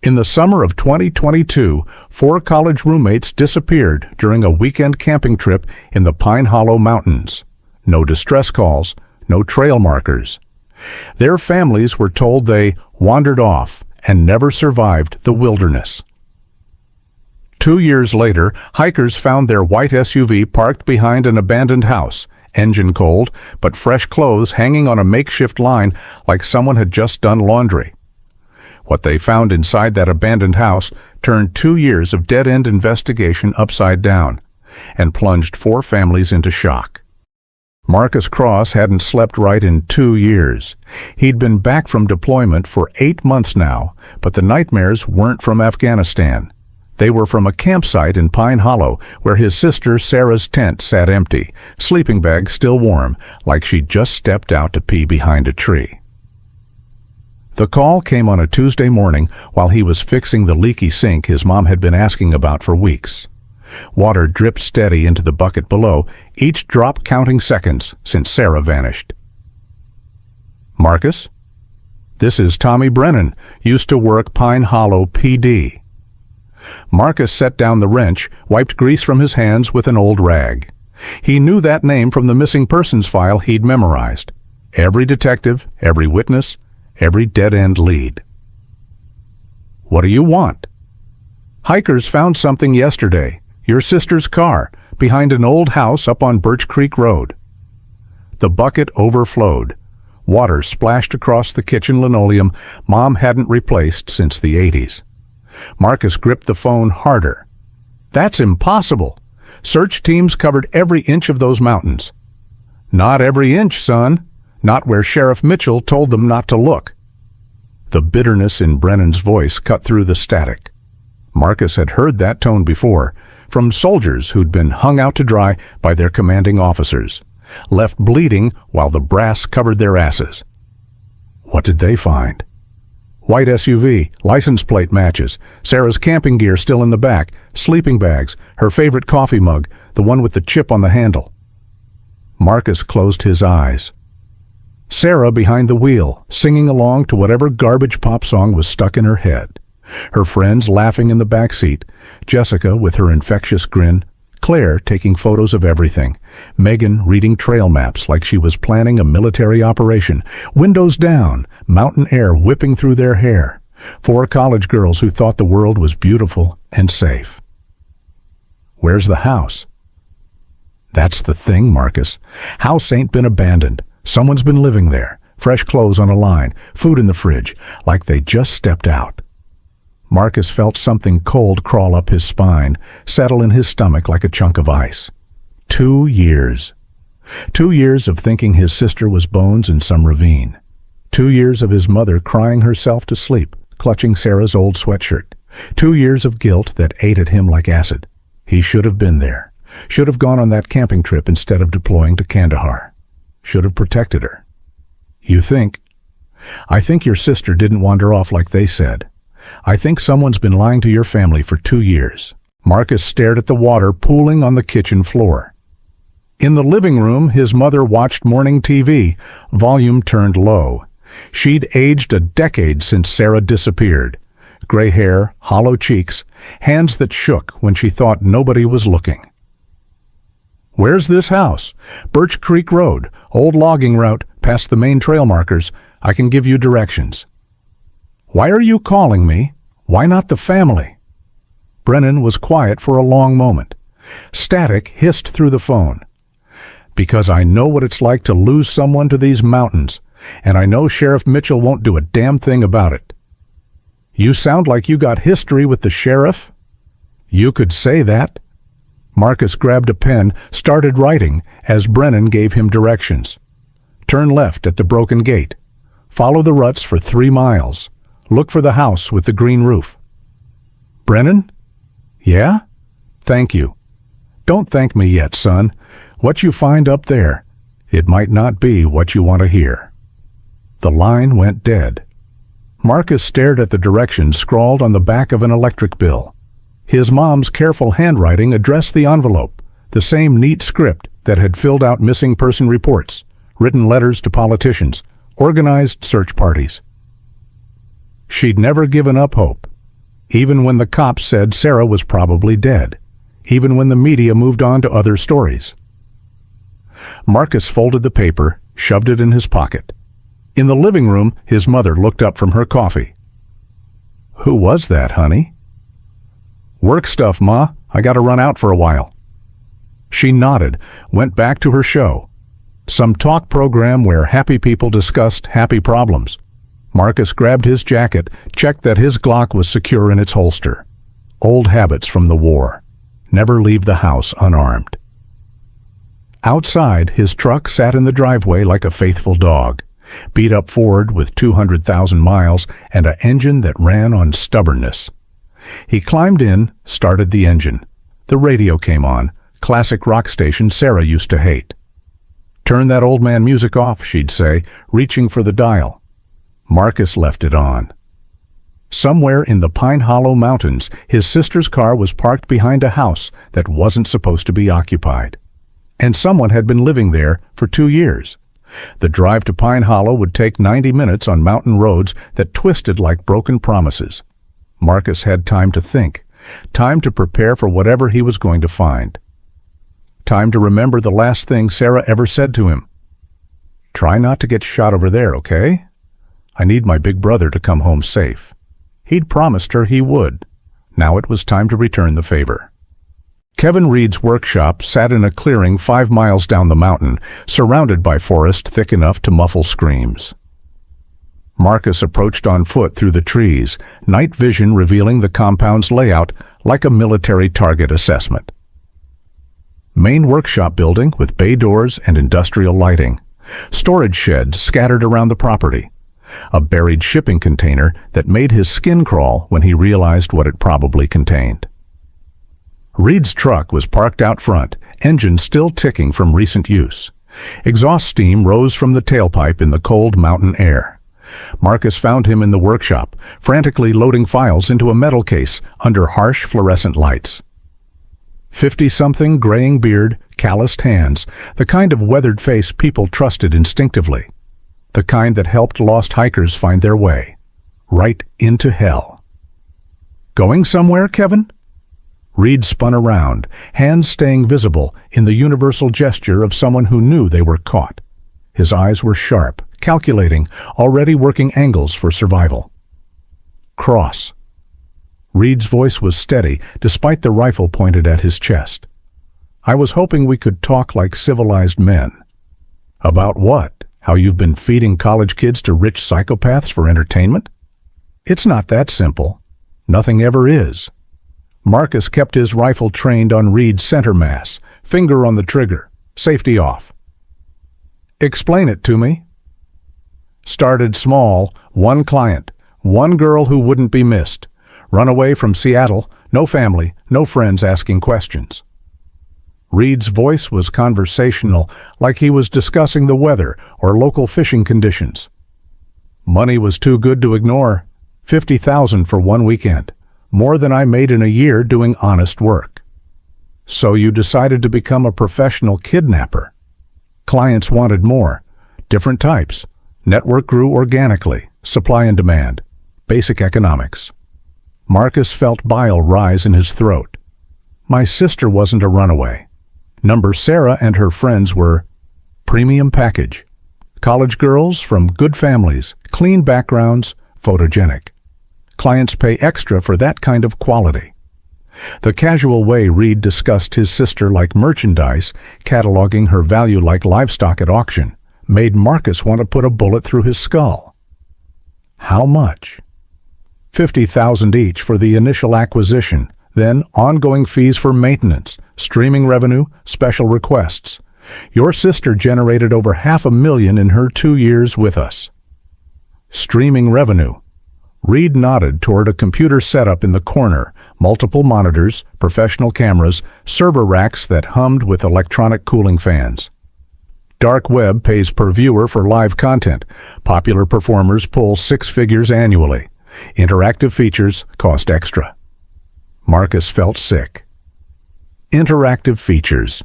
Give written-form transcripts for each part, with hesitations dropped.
In the summer of 2022, 4 college roommates disappeared during a weekend camping trip in the Pine Hollow Mountains. No distress calls, no trail markers. Their families were told they wandered off and never survived the wilderness. 2 years later, hikers found their white SUV parked behind an abandoned house, engine cold, but fresh clothes hanging on a makeshift line like someone had just done laundry. What they found inside that abandoned house turned 2 years of dead-end investigation upside down and plunged 4 families into shock. Marcus Cross hadn't slept right in 2 years. He'd been back from deployment for 8 months now, but the nightmares weren't from Afghanistan. They were from a campsite in Pine Hollow where his sister Sarah's tent sat empty, sleeping bag still warm, like she'd just stepped out to pee behind a tree. The call came on a Tuesday morning while he was fixing the leaky sink his mom had been asking about for weeks. Water dripped steady into the bucket below, each drop counting seconds since Sarah vanished. Marcus? This is Tommy Brennan, used to work Pine Hollow PD. Marcus set down the wrench, wiped grease from his hands with an old rag. He knew that name from the missing persons file he'd memorized. Every detective, every witness, every dead-end lead. What do you want? Hikers found something yesterday. Your sister's car, behind an old house up on Birch Creek Road. The bucket overflowed. Water splashed across the kitchen linoleum Mom hadn't replaced since the 80s. Marcus gripped the phone harder. That's impossible. Search teams covered every inch of those mountains. Not every inch, son. Not where Sheriff Mitchell told them not to look. The bitterness in Brennan's voice cut through the static. Marcus had heard that tone before, from soldiers who'd been hung out to dry by their commanding officers, left bleeding while the brass covered their asses. What did they find? White SUV, license plate matches, Sarah's camping gear still in the back, sleeping bags, her favorite coffee mug, the one with the chip on the handle. Marcus closed his eyes. Sarah behind the wheel, singing along to whatever garbage pop song was stuck in her head. Her friends laughing in the back seat, Jessica with her infectious grin, Claire taking photos of everything, Megan reading trail maps like she was planning a military operation, windows down, mountain air whipping through their hair, 4 college girls who thought the world was beautiful and safe. Where's the house? That's the thing, Marcus. House ain't been abandoned. Someone's been living there, fresh clothes on a line, food in the fridge, like they just stepped out. Marcus felt something cold crawl up his spine, settle in his stomach like a chunk of ice. 2 years. 2 years of thinking his sister was bones in some ravine. 2 years of his mother crying herself to sleep, clutching Sarah's old sweatshirt. 2 years of guilt that ate at him like acid. He should have been there. Should have gone on that camping trip instead of deploying to Kandahar. Should have protected her. You think? I think your sister didn't wander off like they said. I think someone's been lying to your family for 2 years. Marcus stared at the water pooling on the kitchen floor. In the living room, his mother watched morning TV, volume turned low. She'd aged a decade since Sarah disappeared. Gray hair, hollow cheeks, hands that shook when she thought nobody was looking. Where's this house? Birch Creek Road, old logging route, past the main trail markers. I can give you directions. Why are you calling me? Why not the family? Brennan was quiet for a long moment. Static hissed through the phone. Because I know what it's like to lose someone to these mountains, and I know Sheriff Mitchell won't do a damn thing about it. You sound like you got history with the sheriff. You could say that. Marcus grabbed a pen, started writing as Brennan gave him directions. Turn left at the broken gate. Follow the ruts for 3 miles. Look for the house with the green roof. Brennan? Yeah? Thank you. Don't thank me yet, son. What you find up there, it might not be what you want to hear. The line went dead. Marcus stared at the directions scrawled on the back of an electric bill. His mom's careful handwriting addressed the envelope, the same neat script that had filled out missing person reports, written letters to politicians, organized search parties. She'd never given up hope. even when the cops said Sarah was probably dead, even when the media moved on to other stories. Marcus folded the paper, shoved it in his pocket. In the living room, his mother looked up from her coffee. "Who was that, honey?" "Work stuff, Ma. I gotta run out for a while." She nodded, went back to her show. Some talk program where happy people discussed happy problems. Marcus grabbed his jacket, checked that his Glock was secure in its holster. Old habits from the war. Never leave the house unarmed. Outside, his truck sat in the driveway like a faithful dog. Beat-up Ford with 200,000 miles and an engine that ran on stubbornness. He climbed in, started the engine. The radio came on, classic rock station Sarah used to hate. "Turn that old man music off," she'd say, reaching for the dial. Marcus left it on. Somewhere in the Pine Hollow Mountains, his sister's car was parked behind a house that wasn't supposed to be occupied. And someone had been living there for 2 years. The drive to Pine Hollow would take 90 minutes on mountain roads that twisted like broken promises. Marcus had time to think, time to prepare for whatever he was going to find. Time to remember the last thing Sarah ever said to him. "Try not to get shot over there, okay? I need my big brother to come home safe." He'd promised her he would. Now it was time to return the favor. Kevin Reed's workshop sat in a clearing 5 miles down the mountain, surrounded by forest thick enough to muffle screams. Marcus approached on foot through the trees, night vision revealing the compound's layout like a military target assessment. Main workshop building with bay doors and industrial lighting. Storage sheds scattered around the property. A buried shipping container that made his skin crawl when he realized what it probably contained. Reed's truck was parked out front, engine still ticking from recent use. Exhaust steam rose from the tailpipe in the cold mountain air. Marcus found him in the workshop, frantically loading files into a metal case under harsh fluorescent lights. 50-something, graying beard, calloused hands, the kind of weathered face people trusted instinctively. The kind that helped lost hikers find their way. Right into hell. "Going somewhere, Kevin?" Reed spun around, hands staying visible in the universal gesture of someone who knew they were caught. His eyes were sharp, calculating, already working angles for survival. "Cross." Reed's voice was steady, despite the rifle pointed at his chest. "I was hoping we could talk like civilized men." "About what? How you've been feeding college kids to rich psychopaths for entertainment?" "It's not that simple. Nothing ever is." Marcus kept his rifle trained on Reed's center mass, finger on the trigger, safety off. "Explain it to me." "Started small, one client, one girl who wouldn't be missed. Run away from Seattle, no family, no friends asking questions." Reed's voice was conversational, like he was discussing the weather or local fishing conditions. "Money was too good to ignore. 50,000 for one weekend. More than I made in a year doing honest work." "So you decided to become a professional kidnapper." Clients wanted more. Different types. Network grew organically. Supply and demand. Basic economics. Marcus felt bile rise in his throat. "My sister wasn't a runaway. Number Sarah and her friends were premium package. College girls from good families, clean backgrounds, photogenic. Clients pay extra for that kind of quality." The casual way Reed discussed his sister like merchandise, cataloging her value like livestock at auction, made Marcus want to put a bullet through his skull. "How much?" 50,000 each for the initial acquisition, then ongoing fees for maintenance, streaming revenue, special requests. Your sister generated over $500,000 in her 2 years with us. Streaming revenue. Reed nodded toward a computer setup in the corner, multiple monitors, professional cameras, server racks that hummed with electronic cooling fans. Dark web pays per viewer for live content. Popular performers pull 6 figures annually. Interactive features cost extra. Marcus felt sick. Interactive features.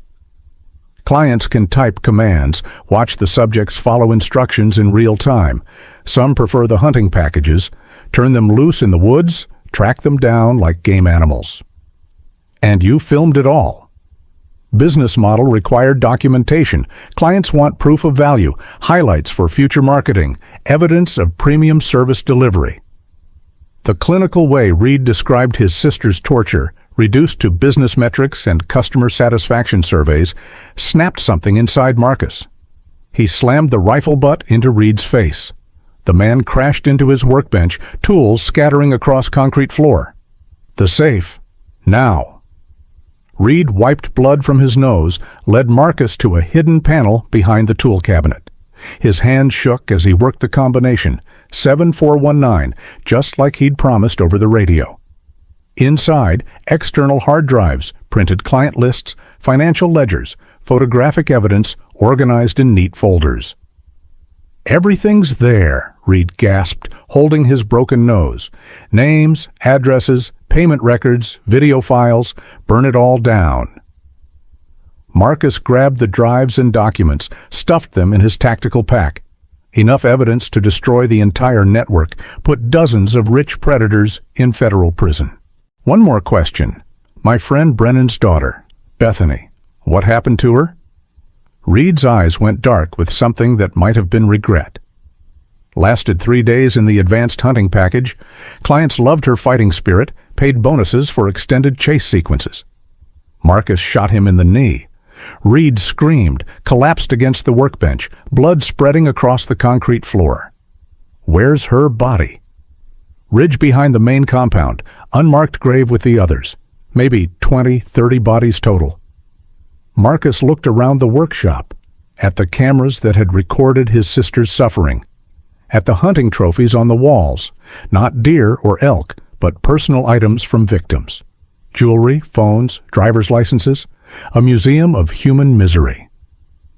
Clients can type commands, watch the subjects follow instructions in real time. Some prefer the hunting packages. Turn them loose in the woods, track them down like game animals. And you filmed it all. Business model required documentation. Clients want proof of value, highlights for future marketing, evidence of premium service delivery. The clinical way Reed described his sister's torture, reduced to business metrics and customer satisfaction surveys, snapped something inside Marcus. He slammed the rifle butt into Reed's face. The man crashed into his workbench, tools scattering across concrete floor. The safe. Now. Reed wiped blood from his nose, led Marcus to a hidden panel behind the tool cabinet. His hand shook as he worked the combination, 7419, just like he'd promised over the radio. Inside, external hard drives, printed client lists, financial ledgers, photographic evidence organized in neat folders. "Everything's there," Reed gasped, holding his broken nose. "Names, addresses, payment records, video files, burn it all down." Marcus grabbed the drives and documents, stuffed them in his tactical pack. Enough evidence to destroy the entire network, put dozens of rich predators in federal prison. One more question. My friend Brennan's daughter, Bethany, what happened to her? Reed's eyes went dark with something that might have been regret. Lasted 3 days in the advanced hunting package. Clients loved her fighting spirit, paid bonuses for extended chase sequences. Marcus shot him in the knee. Reed screamed, collapsed against the workbench, blood spreading across the concrete floor. Where's her body? Ridge behind the main compound, unmarked grave with the others. Maybe 20, 30 bodies total. Marcus looked around the workshop, at the cameras that had recorded his sister's suffering, at the hunting trophies on the walls, not deer or elk, but personal items from victims. Jewelry, phones, driver's licenses, a museum of human misery.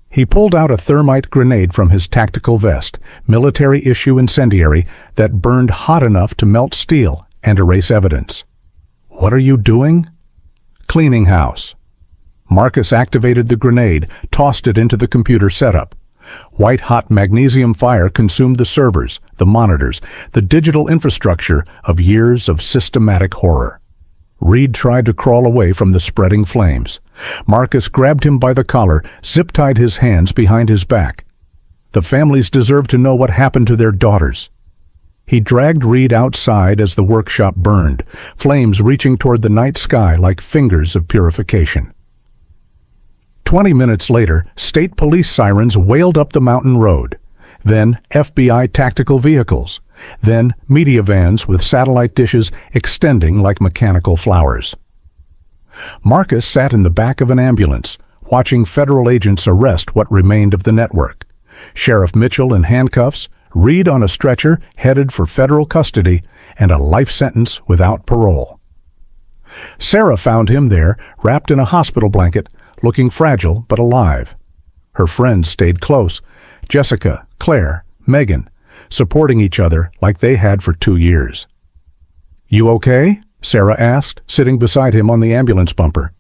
He pulled out a thermite grenade from his tactical vest, military-issue incendiary that burned hot enough to melt steel and erase evidence. What are you doing? Cleaning house. Marcus activated the grenade, tossed it into the computer setup. White-hot magnesium fire consumed the servers, the monitors, the digital infrastructure of years of systematic horror. Reed tried to crawl away from the spreading flames. Marcus grabbed him by the collar, zip-tied his hands behind his back. The families deserved to know what happened to their daughters. He dragged Reed outside as the workshop burned, flames reaching toward the night sky like fingers of purification. 20 minutes later, state police sirens wailed up the mountain road. Then FBI tactical vehicles. Then media vans with satellite dishes extending like mechanical flowers. Marcus sat in the back of an ambulance, watching federal agents arrest what remained of the network. Sheriff Mitchell in handcuffs, Reed on a stretcher headed for federal custody, and a life sentence without parole. Sarah found him there, wrapped in a hospital blanket, looking fragile but alive. Her friends stayed close, Jessica, Claire, Megan, supporting each other like they had for 2 years. "You okay?" Sarah asked, sitting beside him on the ambulance bumper.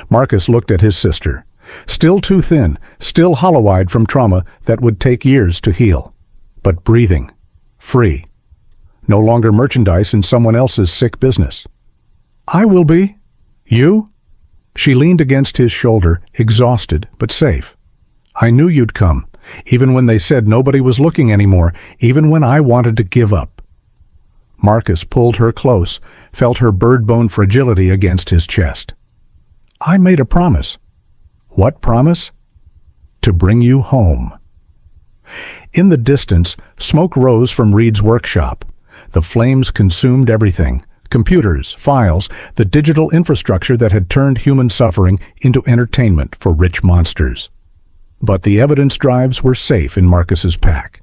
Marcus looked at his sister. Still too thin, still hollow-eyed from trauma that would take years to heal. But breathing. Free. No longer merchandise in someone else's sick business. "I will be. You?" She leaned against his shoulder, exhausted but safe. "I knew you'd come, even when they said nobody was looking anymore, even when I wanted to give up." Marcus pulled her close, felt her bird-bone fragility against his chest. "I made a promise." "What promise?" "To bring you home." In the distance, smoke rose from Reed's workshop. The flames consumed everything. Computers, files, the digital infrastructure that had turned human suffering into entertainment for rich monsters. But the evidence drives were safe in Marcus's pack.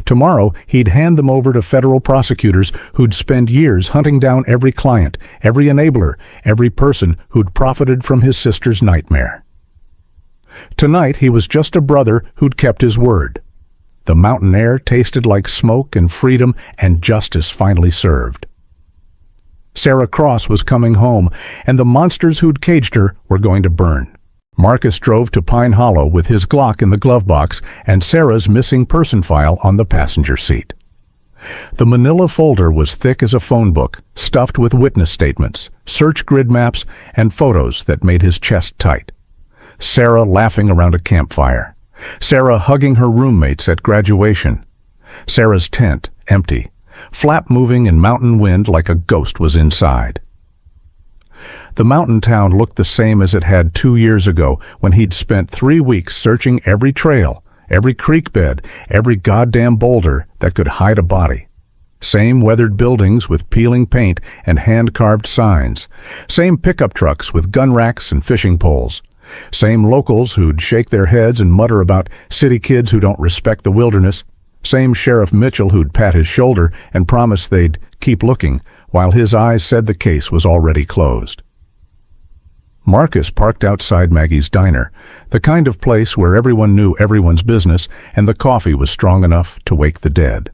Tomorrow, he'd hand them over to federal prosecutors who'd spend years hunting down every client, every enabler, every person who'd profited from his sister's nightmare. Tonight, he was just a brother who'd kept his word. The mountain air tasted like smoke and freedom, and justice finally served. Sarah Cross was coming home, and the monsters who'd caged her were going to burn. Marcus drove to Pine Hollow with his Glock in the glove box and Sarah's missing person file on the passenger seat. The manila folder was thick as a phone book, stuffed with witness statements, search grid maps, and photos that made his chest tight. Sarah laughing around a campfire. Sarah hugging her roommates at graduation. Sarah's tent empty, flap moving in mountain wind like a ghost was inside. The mountain town looked the same as it had 2 years ago when he'd spent 3 weeks searching every trail, every creek bed, every goddamn boulder that could hide a body. Same weathered buildings with peeling paint and hand-carved signs. Same pickup trucks with gun racks and fishing poles. Same locals who'd shake their heads and mutter about city kids who don't respect the wilderness. Same Sheriff Mitchell who'd pat his shoulder and promise they'd keep looking, while his eyes said the case was already closed. Marcus parked outside Maggie's diner, the kind of place where everyone knew everyone's business and the coffee was strong enough to wake the dead.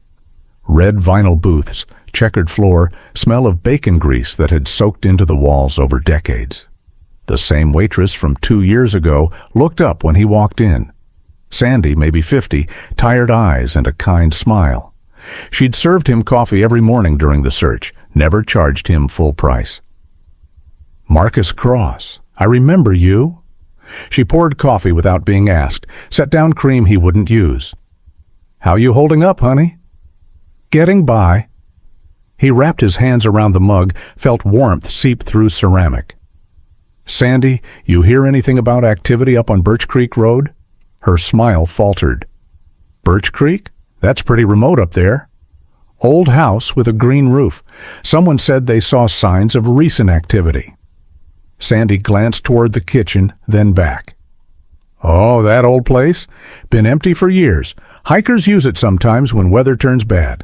Red vinyl booths, checkered floor, smell of bacon grease that had soaked into the walls over decades. The same waitress from 2 years ago looked up when he walked in. Sandy, maybe 50, tired eyes and a kind smile. She'd served him coffee every morning during the search, never charged him full price. Marcus Cross, I remember you. She poured coffee without being asked, set down cream he wouldn't use. How you holding up, honey? Getting by. He wrapped his hands around the mug, felt warmth seep through ceramic. Sandy, you hear anything about activity up on Birch Creek Road? Her smile faltered. Birch Creek? That's pretty remote up there. Old house with a green roof. Someone said they saw signs of recent activity. Sandy glanced toward the kitchen, then back. Oh, that old place? Been empty for years. Hikers use it sometimes when weather turns bad.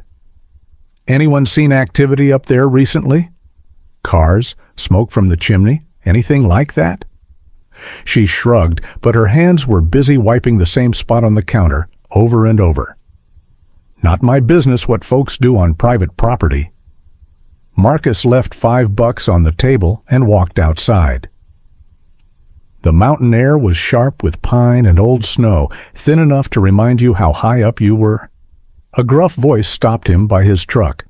Anyone seen activity up there recently? Cars? Smoke from the chimney? Anything like that? She shrugged, but her hands were busy wiping the same spot on the counter, over and over. Not my business what folks do on private property. Marcus left $5 on the table and walked outside. The mountain air was sharp with pine and old snow, thin enough to remind you how high up you were. A gruff voice stopped him by his truck.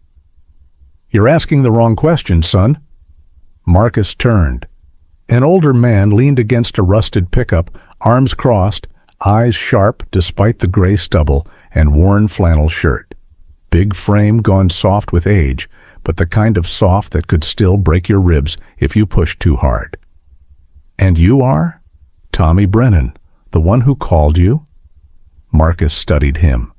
You're asking the wrong question, son. Marcus turned. An older man leaned against a rusted pickup, arms crossed, eyes sharp despite the gray stubble, and worn flannel shirt. Big frame gone soft with age, but the kind of soft that could still break your ribs if you pushed too hard. And you are? Tommy Brennan, the one who called you? Marcus studied him.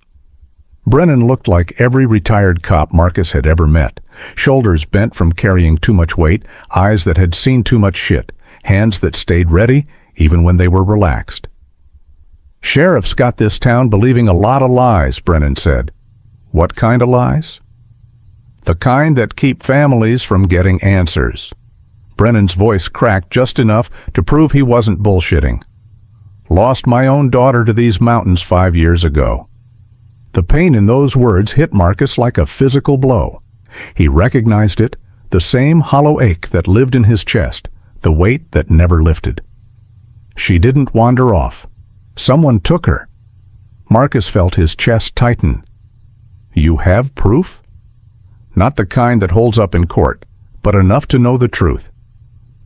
Brennan looked like every retired cop Marcus had ever met. Shoulders bent from carrying too much weight, eyes that had seen too much shit, hands that stayed ready even when they were relaxed. Sheriff's got this town believing a lot of lies, Brennan said. What kind of lies? The kind that keep families from getting answers. Brennan's voice cracked just enough to prove he wasn't bullshitting. Lost my own daughter to these mountains 5 years ago. The pain in those words hit Marcus like a physical blow. He recognized it, the same hollow ache that lived in his chest, the weight that never lifted. She didn't wander off. Someone took her. Marcus felt his chest tighten. You have proof? Not the kind that holds up in court, but enough to know the truth.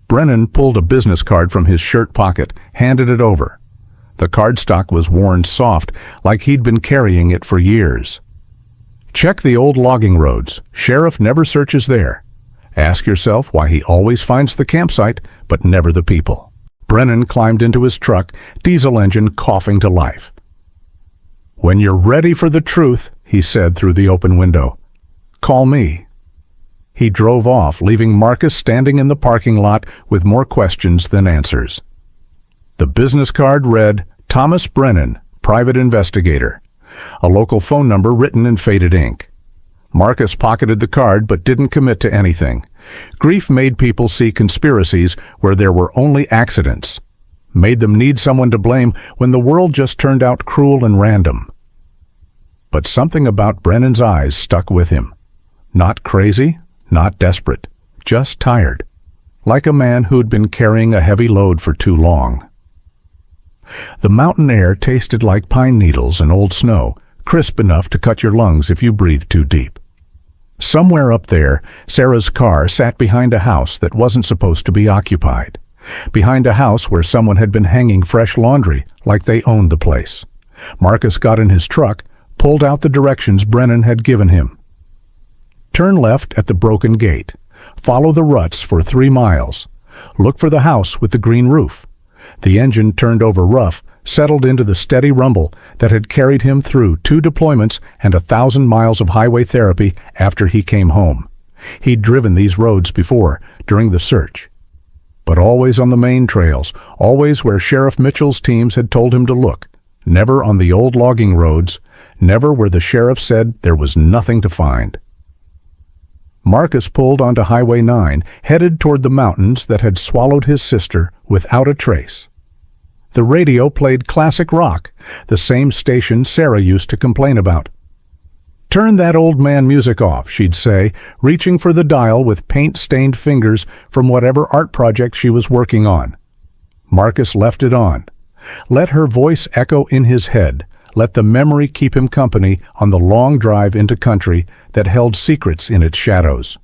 Brennan pulled a business card from his shirt pocket, handed it over. The cardstock was worn soft, like he'd been carrying it for years. Check the old logging roads. Sheriff never searches there. Ask yourself why he always finds the campsite, but never the people. Brennan climbed into his truck, diesel engine coughing to life. When you're ready for the truth, he said through the open window, call me. He drove off, leaving Marcus standing in the parking lot with more questions than answers. The business card read, Thomas Brennan, private investigator. A local phone number written in faded ink. Marcus pocketed the card but didn't commit to anything. Grief made people see conspiracies where there were only accidents. Made them need someone to blame when the world just turned out cruel and random. But something about Brennan's eyes stuck with him. Not crazy, not desperate, just tired. Like a man who'd been carrying a heavy load for too long. The mountain air tasted like pine needles and old snow, crisp enough to cut your lungs if you breathe too deep. Somewhere up there, Sarah's car sat behind a house that wasn't supposed to be occupied. Behind a house where someone had been hanging fresh laundry like they owned the place. Marcus got in his truck, pulled out the directions Brennan had given him. Turn left at the broken gate. Follow the ruts for 3 miles. Look for the house with the green roof. The engine turned over rough, settled into the steady rumble that had carried him through 2 deployments and 1,000 miles of highway therapy after he came home. He'd driven these roads before, during the search. But always on the main trails, always where Sheriff Mitchell's teams had told him to look. Never on the old logging roads, never where the sheriff said there was nothing to find. Marcus pulled onto Highway 9, headed toward the mountains that had swallowed his sister without a trace. The radio played classic rock, the same station Sarah used to complain about. "Turn that old man music off," she'd say, reaching for the dial with paint-stained fingers from whatever art project she was working on. Marcus left it on. Let her voice echo in his head. Let the memory keep him company on the long drive into country that held secrets in its shadows.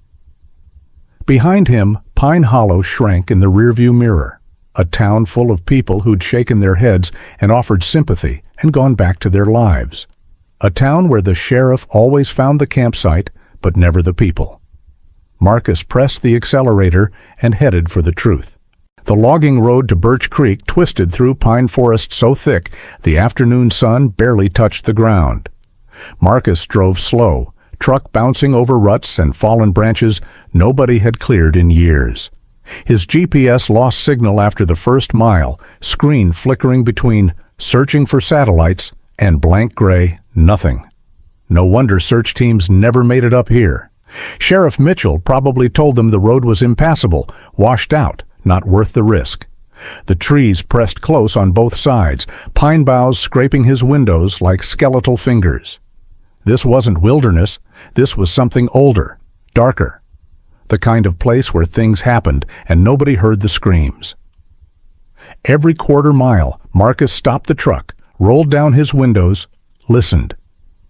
Behind him, Pine Hollow shrank in the rearview mirror, a town full of people who'd shaken their heads and offered sympathy and gone back to their lives. A town where the sheriff always found the campsite, but never the people. Marcus pressed the accelerator and headed for the truth. The logging road to Birch Creek twisted through pine forest so thick the afternoon sun barely touched the ground. Marcus drove slow, truck bouncing over ruts and fallen branches nobody had cleared in years. His GPS lost signal after the first mile, screen flickering between searching for satellites and blank gray nothing. No wonder search teams never made it up here. Sheriff Mitchell probably told them the road was impassable, washed out, not worth the risk. The trees pressed close on both sides, pine boughs scraping his windows like skeletal fingers. This wasn't wilderness. This was something older, darker. The kind of place where things happened and nobody heard the screams. Every quarter mile, Marcus stopped the truck, rolled down his windows, listened.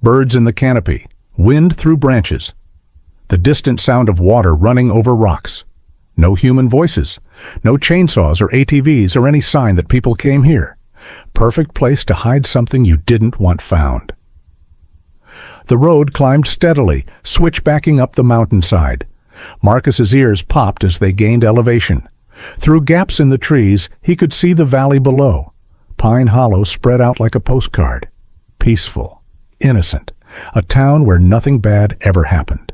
Birds in the canopy, wind through branches. The distant sound of water running over rocks. No human voices, no chainsaws or ATVs or any sign that people came here. Perfect place to hide something you didn't want found. The road climbed steadily, switchbacking up the mountainside. Marcus's ears popped as they gained elevation. Through gaps in the trees, he could see the valley below. Pine Hollow spread out like a postcard. Peaceful, innocent, a town where nothing bad ever happened.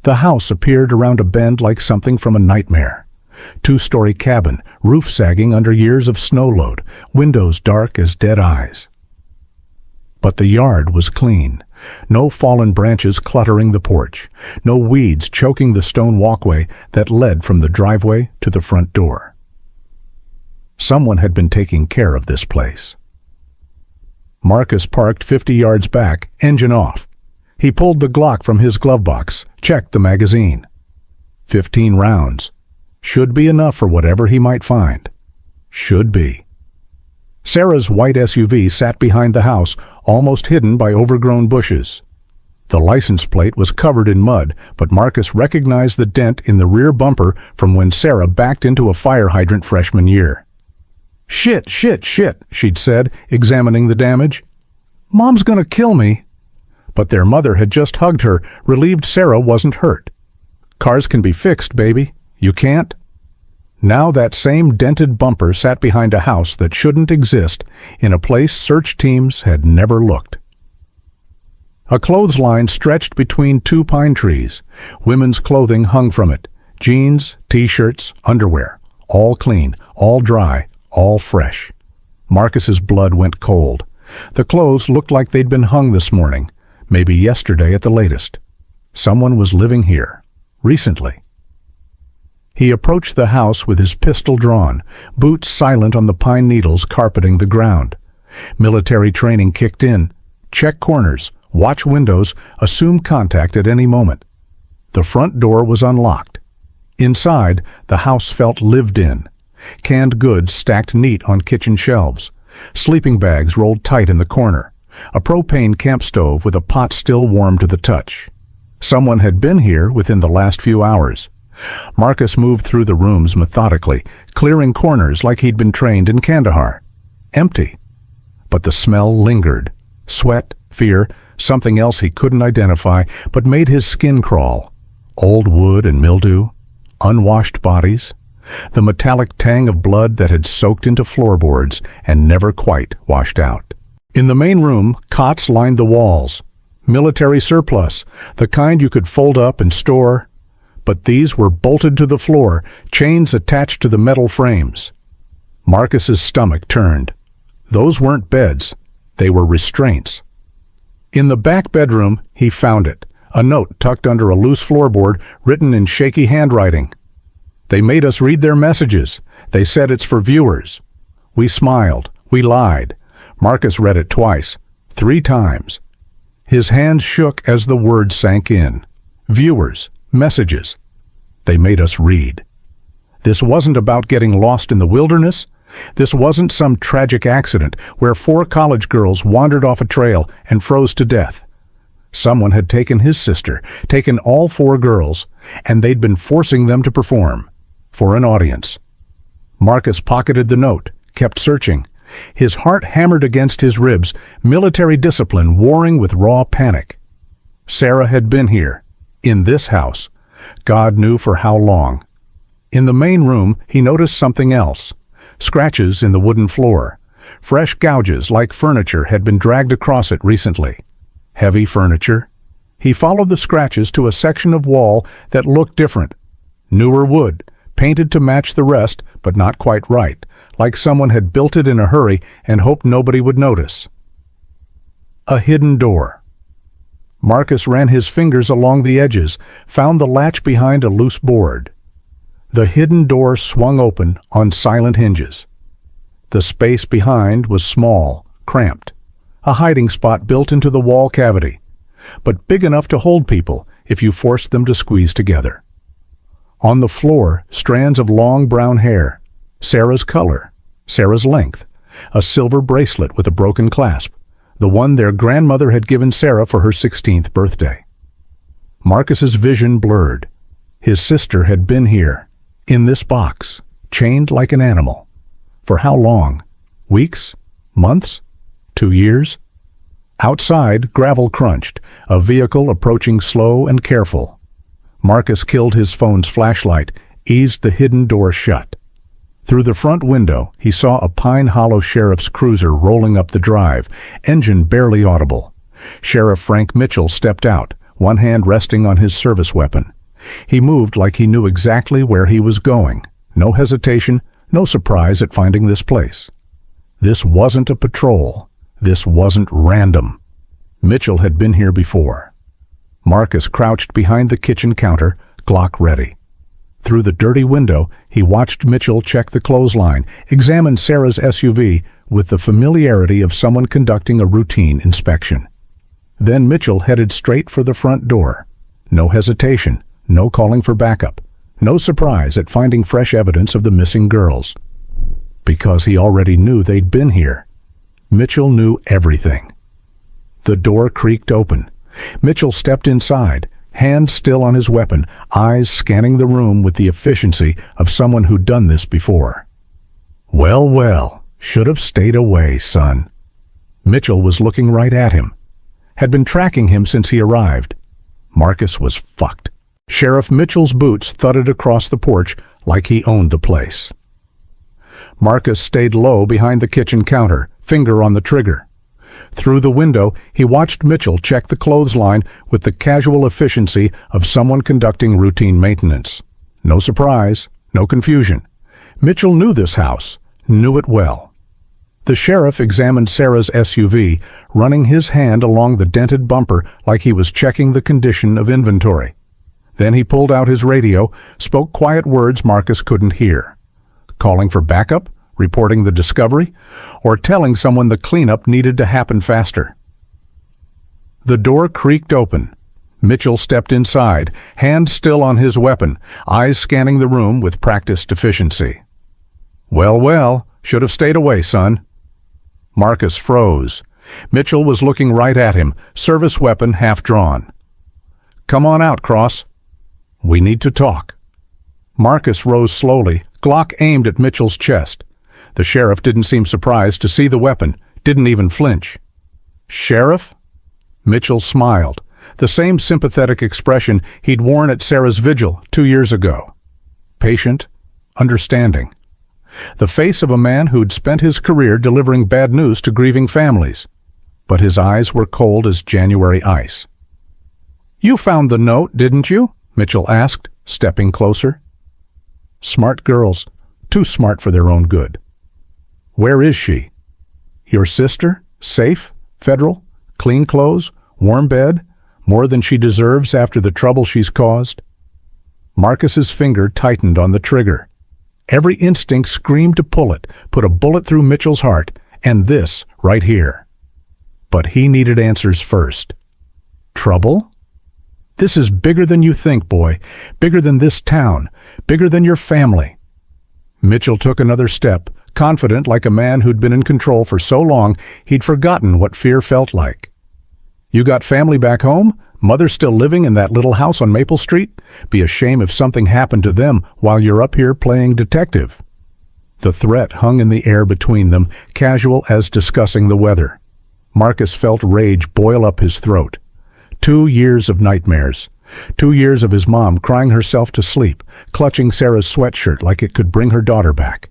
The house appeared around a bend like something from a nightmare. 2-story cabin, roof sagging under years of snow load, windows dark as dead eyes. But the yard was clean. No fallen branches cluttering the porch. No weeds choking the stone walkway that led from the driveway to the front door. Someone had been taking care of this place. Marcus parked 50 yards back, engine off. He pulled the Glock from his glove box, checked the magazine. 15 rounds. Should be enough for whatever he might find. Should be. Sarah's white SUV sat behind the house, almost hidden by overgrown bushes. The license plate was covered in mud, but Marcus recognized the dent in the rear bumper from when Sarah backed into a fire hydrant freshman year. "Shit, shit, shit," she'd said, examining the damage. "Mom's gonna kill me." But their mother had just hugged her, relieved Sarah wasn't hurt. "Cars can be fixed, baby. You can't?" Now that same dented bumper sat behind a house that shouldn't exist, in a place search teams had never looked. A clothesline stretched between 2 pine trees. Women's clothing hung from it. Jeans, t-shirts, underwear. All clean, all dry, all fresh. Marcus's blood went cold. The clothes looked like they'd been hung this morning, maybe yesterday at the latest. Someone was living here, recently. He approached the house with his pistol drawn, boots silent on the pine needles carpeting the ground. Military training kicked in. Check corners, watch windows, assume contact at any moment. The front door was unlocked. Inside, the house felt lived in. Canned goods stacked neat on kitchen shelves. Sleeping bags rolled tight in the corner. A propane camp stove with a pot still warm to the touch. Someone had been here within the last few hours. Marcus moved through the rooms methodically, clearing corners like he'd been trained in Kandahar. Empty. But the smell lingered. Sweat, fear, something else he couldn't identify, but made his skin crawl. Old wood and mildew, unwashed bodies, the metallic tang of blood that had soaked into floorboards and never quite washed out. In the main room, cots lined the walls. Military surplus, the kind you could fold up and store, but these were bolted to the floor, chains attached to the metal frames. Marcus's stomach turned. Those weren't beds, they were restraints. In the back bedroom, he found it, a note tucked under a loose floorboard written in shaky handwriting. They made us read their messages. They said it's for viewers. We smiled. We lied. Marcus read it twice, 3 times. His hands shook as the words sank in. Viewers, messages. They made us read. This wasn't about getting lost in the wilderness. This wasn't some tragic accident where 4 college girls wandered off a trail and froze to death. Someone had taken his sister, taken all 4 girls, and they'd been forcing them to perform. For an audience. Marcus pocketed the note, kept searching. His heart hammered against his ribs, military discipline warring with raw panic. Sarah had been here, in this house. God knew for how long. In the main room, he noticed something else. Scratches in the wooden floor. Fresh gouges like furniture had been dragged across it recently. Heavy furniture. He followed the scratches to a section of wall that looked different. Newer wood, painted to match the rest, but not quite right, like someone had built it in a hurry and hoped nobody would notice. A hidden door. Marcus ran his fingers along the edges, found the latch behind a loose board. The hidden door swung open on silent hinges. The space behind was small, cramped, a hiding spot built into the wall cavity, but big enough to hold people if you forced them to squeeze together. On the floor, strands of long brown hair, Sarah's color, Sarah's length, a silver bracelet with a broken clasp, the one their grandmother had given Sarah for her 16th birthday. Marcus's vision blurred. His sister had been here, in this box, chained like an animal. For how long? Weeks? Months? 2 years? Outside, gravel crunched, a vehicle approaching slow and careful. Marcus killed his phone's flashlight, eased the hidden door shut. Through the front window, he saw a Pine Hollow sheriff's cruiser rolling up the drive, engine barely audible. Sheriff Frank Mitchell stepped out, one hand resting on his service weapon. He moved like he knew exactly where he was going. No hesitation, no surprise at finding this place. This wasn't a patrol. This wasn't random. Mitchell had been here before. Marcus crouched behind the kitchen counter, Glock ready. Through the dirty window, he watched Mitchell check the clothesline, examine Sarah's SUV with the familiarity of someone conducting a routine inspection. Then Mitchell headed straight for the front door. No hesitation, no calling for backup, no surprise at finding fresh evidence of the missing girls. Because he already knew they'd been here. Mitchell knew everything. The door creaked open. Mitchell stepped inside, hand still on his weapon, eyes scanning the room with the efficiency of someone who'd done this before. Well, well, should have stayed away, son. Mitchell was looking right at him. Had been tracking him since he arrived. Marcus was fucked. Sheriff Mitchell's boots thudded across the porch like he owned the place. Marcus stayed low behind the kitchen counter, finger on the trigger. Through the window, he watched Mitchell check the clothesline with the casual efficiency of someone conducting routine maintenance. No surprise, no confusion. Mitchell knew this house, knew it well. The sheriff examined Sarah's SUV, running his hand along the dented bumper like he was checking the condition of inventory. Then he pulled out his radio, spoke quiet words Marcus couldn't hear. Calling for backup? Reporting the discovery, or telling someone the cleanup needed to happen faster. The door creaked open. Mitchell stepped inside, hand still on his weapon, eyes scanning the room with practiced efficiency. Well, well, should have stayed away, son. Marcus froze. Mitchell was looking right at him, service weapon half drawn. "Come on out, Cross. We need to talk." Marcus rose slowly, Glock aimed at Mitchell's chest. The sheriff didn't seem surprised to see the weapon, didn't even flinch. "Sheriff?" Mitchell smiled, the same sympathetic expression he'd worn at Sarah's vigil 2 years ago. Patient, understanding. The face of a man who'd spent his career delivering bad news to grieving families. But his eyes were cold as January ice. "You found the note, didn't you?" Mitchell asked, stepping closer. "Smart girls, too smart for their own good." "Where is she?" "Your sister? Safe? Federal? Clean clothes? Warm bed? More than she deserves after the trouble she's caused?" Marcus's finger tightened on the trigger. Every instinct screamed to pull it, put a bullet through Mitchell's heart, and this right here. But he needed answers first. Trouble? "This is bigger than you think, boy. Bigger than this town. Bigger than your family." Mitchell took another step, confident like a man who'd been in control for so long he'd forgotten what fear felt like. "You got family back home? Mother still living in that little house on Maple Street? Be a shame if something happened to them while you're up here playing detective." The threat hung in the air between them, casual as discussing the weather. Marcus felt rage boil up his throat. 2 years of nightmares. 2 years of his mom crying herself to sleep, clutching Sarah's sweatshirt like it could bring her daughter back.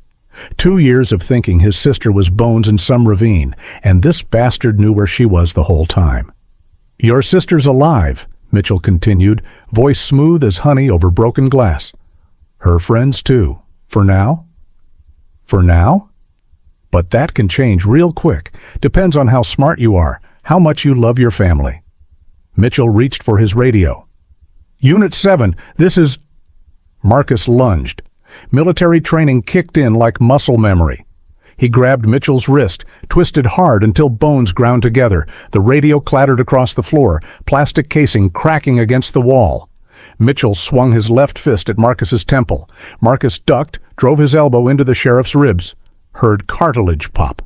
2 years of thinking his sister was bones in some ravine, and this bastard knew where she was the whole time. "Your sister's alive," Mitchell continued, voice smooth as honey over broken glass. "Her friends too. For now?" "For now?" "But that can change real quick. Depends on how smart you are, how much you love your family." Mitchell reached for his radio. "Unit 7, this is—" Marcus lunged. Military training kicked in like muscle memory. He grabbed Mitchell's wrist, twisted hard until bones ground together. The radio clattered across the floor, plastic casing cracking against the wall. Mitchell swung his left fist at Marcus's temple. Marcus ducked, drove his elbow into the sheriff's ribs. Heard cartilage pop.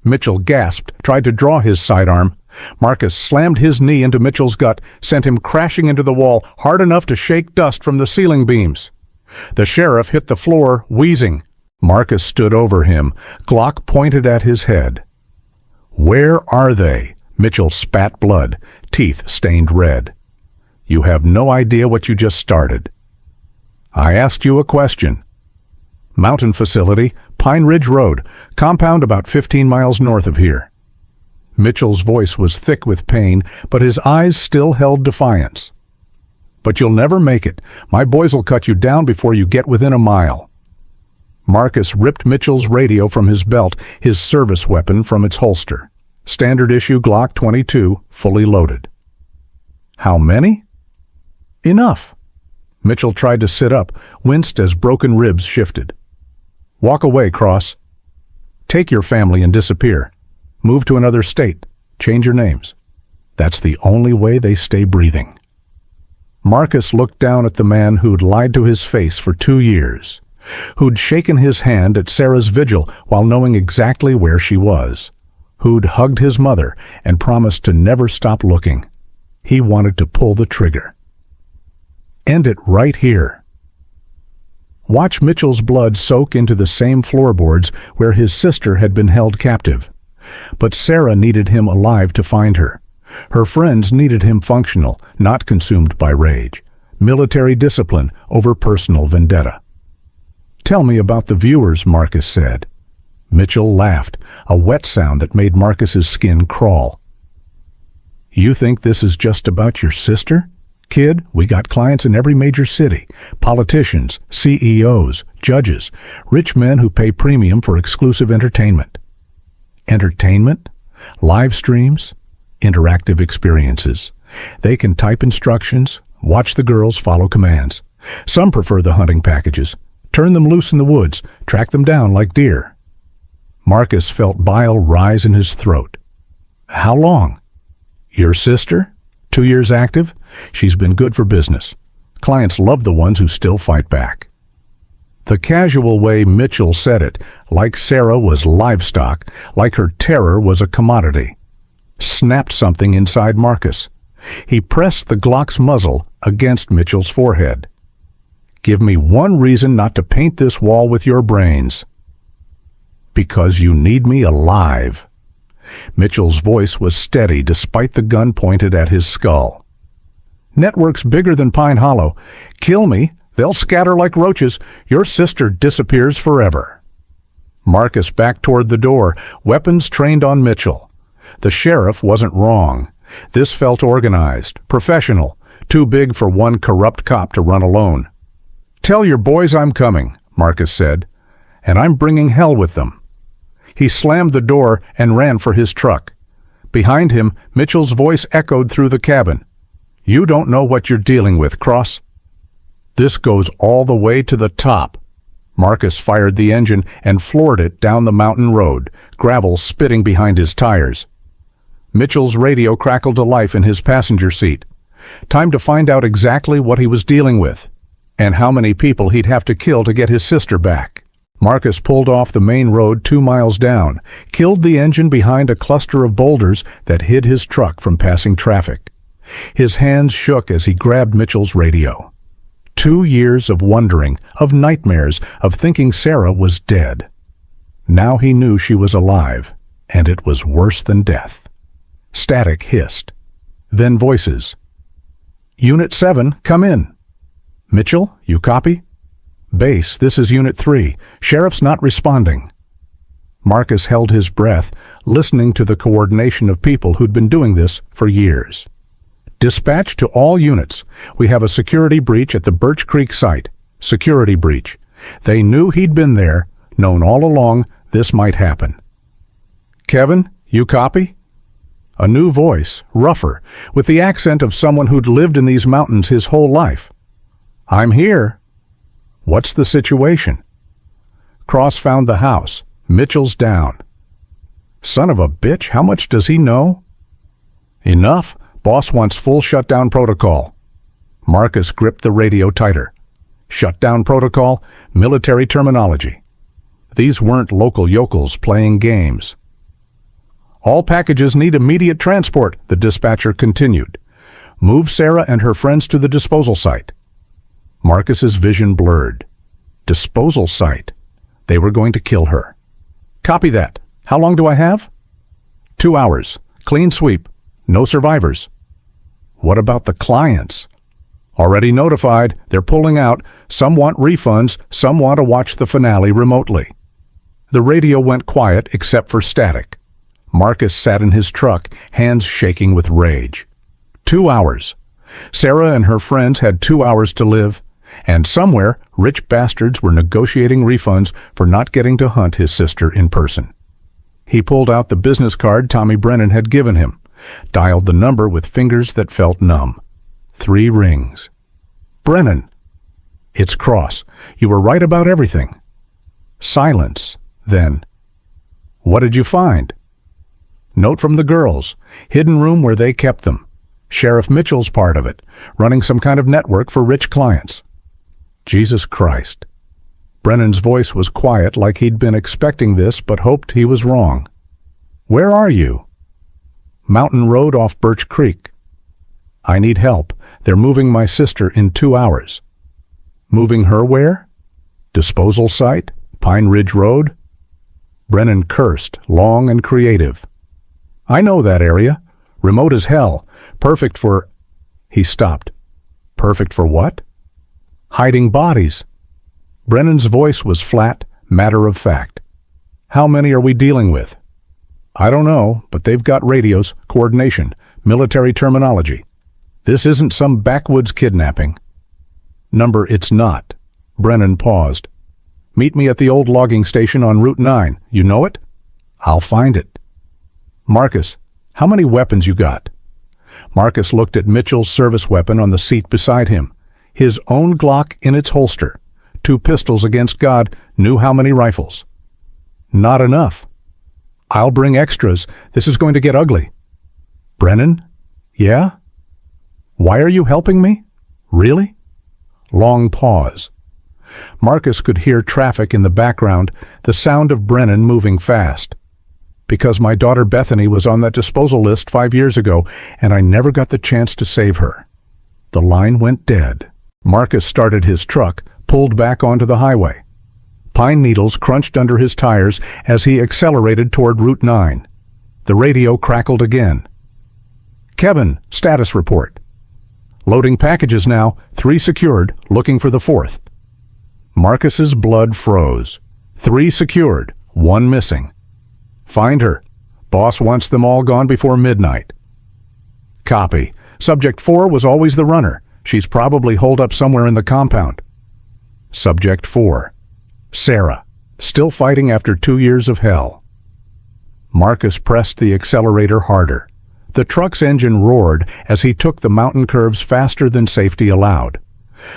Mitchell gasped, tried to draw his sidearm. Marcus slammed his knee into Mitchell's gut, sent him crashing into the wall hard enough to shake dust from the ceiling beams. The sheriff hit the floor, wheezing. Marcus stood over him, Glock pointed at his head. "Where are they?" Mitchell spat blood, teeth stained red. "You have no idea what you just started." "I asked you a question." "Mountain facility, Pine Ridge Road, compound about 15 miles north of here." Mitchell's voice was thick with pain, but his eyes still held defiance. "But you'll never make it. My boys will cut you down before you get within a mile." Marcus ripped Mitchell's radio from his belt, his service weapon from its holster. Standard issue Glock 22, fully loaded. "How many?" "Enough." Mitchell tried to sit up, winced as broken ribs shifted. "Walk away, Cross. Take your family and disappear. Move to another state. Change your names. That's the only way they stay breathing." Marcus looked down at the man who'd lied to his face for 2 years, who'd shaken his hand at Sarah's vigil while knowing exactly where she was, who'd hugged his mother and promised to never stop looking. He wanted to pull the trigger. End it right here. Watch Mitchell's blood soak into the same floorboards where his sister had been held captive. But Sarah needed him alive to find her. Her friends needed him functional, not consumed by rage. Military discipline over personal vendetta. "Tell me about the viewers," Marcus said. Mitchell laughed, a wet sound that made Marcus's skin crawl. "You think this is just about your sister? Kid, we got clients in every major city. Politicians, CEOs, judges, rich men who pay premium for exclusive entertainment." Entertainment? Live streams? Interactive experiences. They can type instructions, watch the girls follow commands. Some prefer the hunting packages. Turn them loose in the woods, track them down like deer. Marcus felt bile rise in his throat. "How long?" "Your sister? 2 years active? She's been good for business. Clients love the ones who still fight back." The casual way Mitchell said it, like Sarah was livestock, like her terror was a commodity. snapped something inside Marcus. He pressed the Glock's muzzle against Mitchell's forehead. "Give me one reason not to paint this wall with your brains." "Because you need me alive." Mitchell's voice was steady despite the gun pointed at his skull. "Network's bigger than Pine Hollow. Kill me, they'll scatter like roaches. Your sister disappears forever." Marcus backed toward the door, weapons trained on Mitchell. The sheriff wasn't wrong. This felt organized, professional, too big for one corrupt cop to run alone. "Tell your boys I'm coming," Marcus said, "and I'm bringing hell with them." He slammed the door and ran for his truck. Behind him, Mitchell's voice echoed through the cabin. "You don't know what you're dealing with, Cross. This goes all the way to the top." Marcus fired the engine and floored it down the mountain road, gravel spitting behind his tires. Mitchell's radio crackled to life in his passenger seat. Time to find out exactly what he was dealing with, and how many people he'd have to kill to get his sister back. Marcus pulled off the main road 2 miles down, killed the engine behind a cluster of boulders that hid his truck from passing traffic. His hands shook as he grabbed Mitchell's radio. 2 years of wondering, of nightmares, of thinking Sarah was dead. Now he knew she was alive, and it was worse than death. Static hissed. Then voices. "Unit 7, come in." "Mitchell, you copy?" "Base, this is Unit 3. Sheriff's not responding." Marcus held his breath, listening to the coordination of people who'd been doing this for years. "Dispatch to all units. We have a security breach at the Birch Creek site. Security breach. They knew he'd been there, known all along this might happen." "Kevin, you copy?" A new voice, rougher, with the accent of someone who'd lived in these mountains his whole life. "I'm here." "What's the situation?" Cross found the house. Mitchell's down. "Son of a bitch, how much does he know?" "Enough. Boss wants full shutdown protocol." Marcus gripped the radio tighter. Shutdown protocol, military terminology. These weren't local yokels playing games. "All packages need immediate transport," the dispatcher continued. "Move Sarah and her friends to the disposal site." Marcus's vision blurred. Disposal site. They were going to kill her. "Copy that. How long do I have?" 2 hours. Clean sweep. No survivors." "What about the clients?" "Already notified. They're pulling out. Some want refunds. Some want to watch the finale remotely." The radio went quiet except for static. Marcus sat in his truck, hands shaking with rage. 2 hours. Sarah and her friends had 2 hours to live, and somewhere rich bastards were negotiating refunds for not getting to hunt his sister in person. He pulled out the business card Tommy Brennan had given him, dialed the number with fingers that felt numb. 3 rings. "Brennan." "It's Cross. You were right about everything." Silence. Then, "What did you find?" "Note from the girls. Hidden room where they kept them. Sheriff Mitchell's part of it, running some kind of network for rich clients." Jesus Christ. Brennan's voice was quiet, like he'd been expecting this but hoped he was wrong. "Where are you?" "Mountain Road off Birch Creek." "I need help. They're moving my sister in 2 hours." "Moving her where?" "Disposal site? Pine Ridge Road?" Brennan cursed, long and creative. "I know that area. Remote as hell. Perfect for—" He stopped. "Perfect for what?" "Hiding bodies." Brennan's voice was flat, matter-of-fact. "How many are we dealing with?" "I don't know, but they've got radios, coordination, military terminology. This isn't some backwoods kidnapping." "Number it's not." Brennan paused. "Meet me at the old logging station on Route 9. You know it?" "I'll find it." "Marcus, how many weapons you got?" Marcus looked at Mitchell's service weapon on the seat beside him. His own Glock in its holster. 2 pistols against God, knew how many rifles. "Not enough." "I'll bring extras. This is going to get ugly." "Brennan?" "Yeah?" "Why are you helping me?" "Really?" Long pause. Marcus could hear traffic in the background, the sound of Brennan moving fast. because my daughter Bethany was on that disposal list 5 years ago, and I never got the chance to save her." The line went dead. Marcus started his truck, pulled back onto the highway. Pine needles crunched under his tires as he accelerated toward Route 9. The radio crackled again. "Kevin, status report. Loading packages now, 3 secured, looking for the 4th. Marcus's blood froze. 3 secured, 1 missing. "Find her. Boss wants them all gone before midnight." "Copy. Subject 4 was always the runner. She's probably holed up somewhere in the compound." Subject 4. Sarah, still fighting after 2 years of hell. Marcus pressed the accelerator harder. The truck's engine roared as he took the mountain curves faster than safety allowed.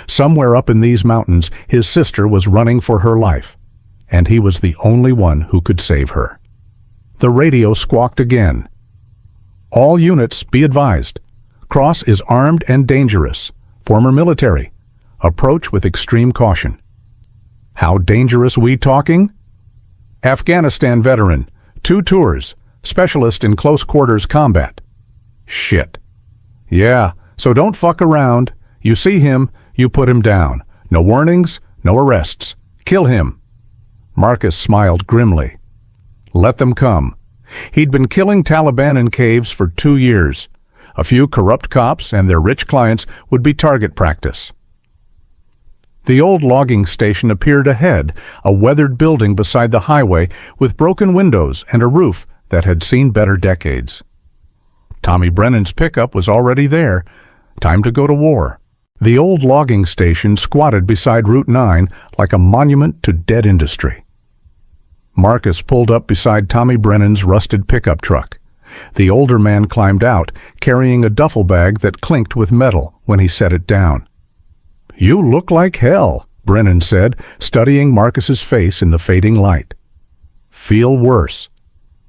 Somewhere up in these mountains, his sister was running for her life, and he was the only one who could save her. The radio squawked again. "All units, be advised. Cross is armed and dangerous. Former military. Approach with extreme caution." "How dangerous we talking?" "Afghanistan veteran. 2 tours. Specialist in close quarters combat." "Shit." "Yeah, so don't fuck around. You see him, you put him down. No warnings, no arrests. Kill him." Marcus smiled grimly. Let them come. He'd been killing Taliban in caves for 2 years. A few corrupt cops and their rich clients would be target practice. The old logging station appeared ahead, a weathered building beside the highway with broken windows and a roof that had seen better decades. Tommy Brennan's pickup was already there. Time to go to war. The old logging station squatted beside Route 9 like a monument to dead industry. Marcus pulled up beside Tommy Brennan's rusted pickup truck. The older man climbed out, carrying a duffel bag that clinked with metal when he set it down. "You look like hell," Brennan said, studying Marcus's face in the fading light. "Feel worse."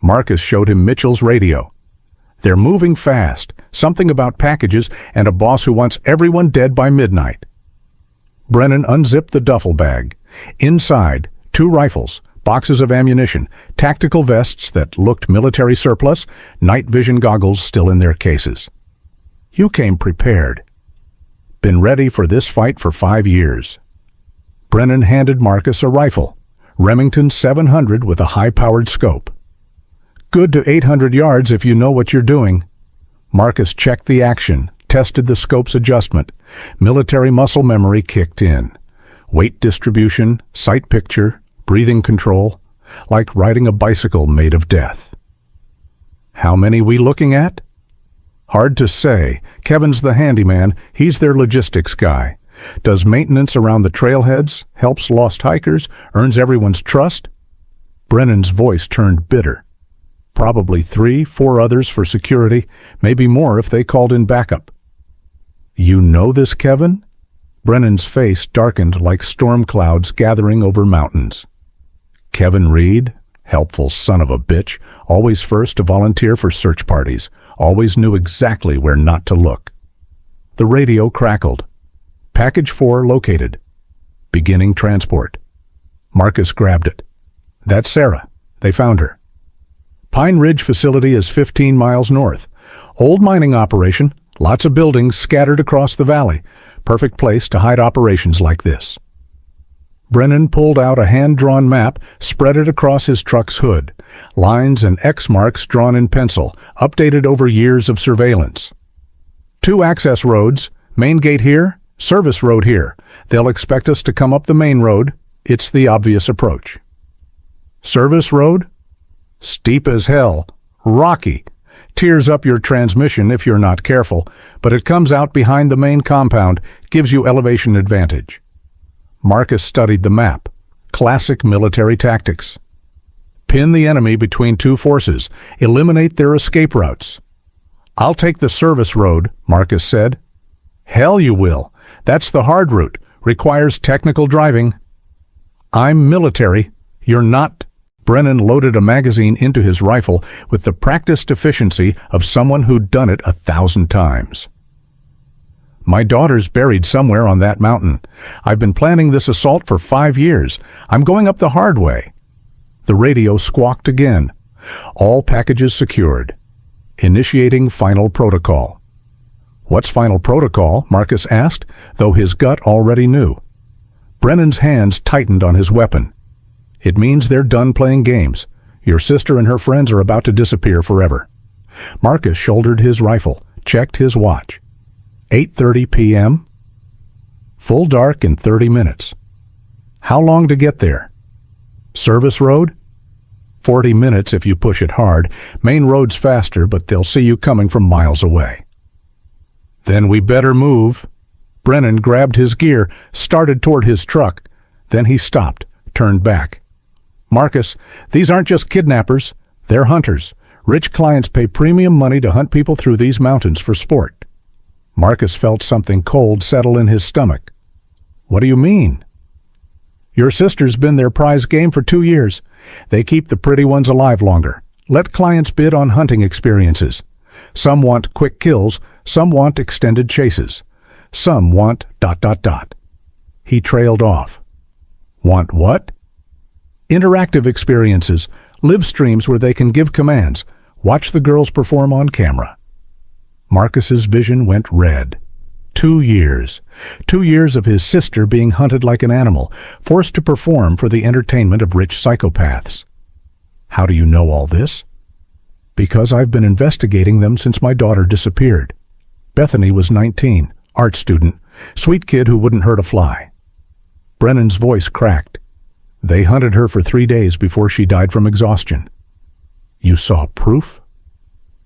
Marcus showed him Mitchell's radio. "They're moving fast, something about packages and a boss who wants everyone dead by midnight." Brennan unzipped the duffel bag. Inside, 2 rifles, boxes of ammunition, tactical vests that looked military surplus, night vision goggles still in their cases. "You came prepared." "Been ready for this fight for 5 years." Brennan handed Marcus a rifle, Remington 700 with a high-powered scope. "Good to 800 yards if you know what you're doing." Marcus checked the action, tested the scope's adjustment. Military muscle memory kicked in. Weight distribution, sight picture, breathing control, like riding a bicycle made of death. "How many we looking at?" "Hard to say. Kevin's the handyman. He's their logistics guy. Does maintenance around the trailheads, helps lost hikers, earns everyone's trust." Brennan's voice turned bitter. "Probably 3, 4 others for security, maybe more if they called in backup." "You know this Kevin?" Brennan's face darkened like storm clouds gathering over mountains. "Kevin Reed, helpful son of a bitch, always first to volunteer for search parties, always knew exactly where not to look." The radio crackled. "Package 4 located. Beginning transport." Marcus grabbed it. "That's Sarah. They found her. Pine Ridge facility is 15 miles north. Old mining operation, lots of buildings scattered across the valley. Perfect place to hide operations like this." Brennan pulled out a hand-drawn map, spread it across his truck's hood. Lines and X marks drawn in pencil, updated over years of surveillance. 2 access roads, main gate here, service road here. They'll expect us to come up the main road. It's the obvious approach. Service road? Steep as hell. Rocky. Tears up your transmission if you're not careful, but it comes out behind the main compound, gives you elevation advantage. Marcus studied the map. Classic military tactics. Pin the enemy between 2 forces. Eliminate their escape routes. "I'll take the service road," Marcus said. "Hell you will. That's the hard route. Requires technical driving." "I'm military. You're not." Brennan loaded a magazine into his rifle with the practiced efficiency of someone who'd done it 1,000 times. "My daughter's buried somewhere on that mountain. I've been planning this assault for 5 years. I'm going up the hard way." The radio squawked again. All packages secured. Initiating final protocol. What's final protocol? Marcus asked, though his gut already knew. Brennan's hands tightened on his weapon. It means they're done playing games. Your sister and her friends are about to disappear forever. Marcus shouldered his rifle, checked his watch. 8:30 p.m. Full dark in 30 minutes. How long to get there? Service road? 40 minutes if you push it hard. Main road's faster, but they'll see you coming from miles away. Then we better move. Brennan grabbed his gear, started toward his truck. Then he stopped, turned back. Marcus, these aren't just kidnappers. They're hunters. Rich clients pay premium money to hunt people through these mountains for sport. Marcus felt something cold settle in his stomach. What do you mean? Your sister's been their prize game for 2 years. They keep the pretty ones alive longer. Let clients bid on hunting experiences. Some want quick kills, some want extended chases. Some want ... He trailed off. Want what? Interactive experiences, live streams where they can give commands, watch the girls perform on camera. Marcus's vision went red. 2 years. 2 years of his sister being hunted like an animal, forced to perform for the entertainment of rich psychopaths. How do you know all this? Because I've been investigating them since my daughter disappeared. Bethany was 19, art student, sweet kid who wouldn't hurt a fly. Brennan's voice cracked. They hunted her for 3 days before she died from exhaustion. You saw proof?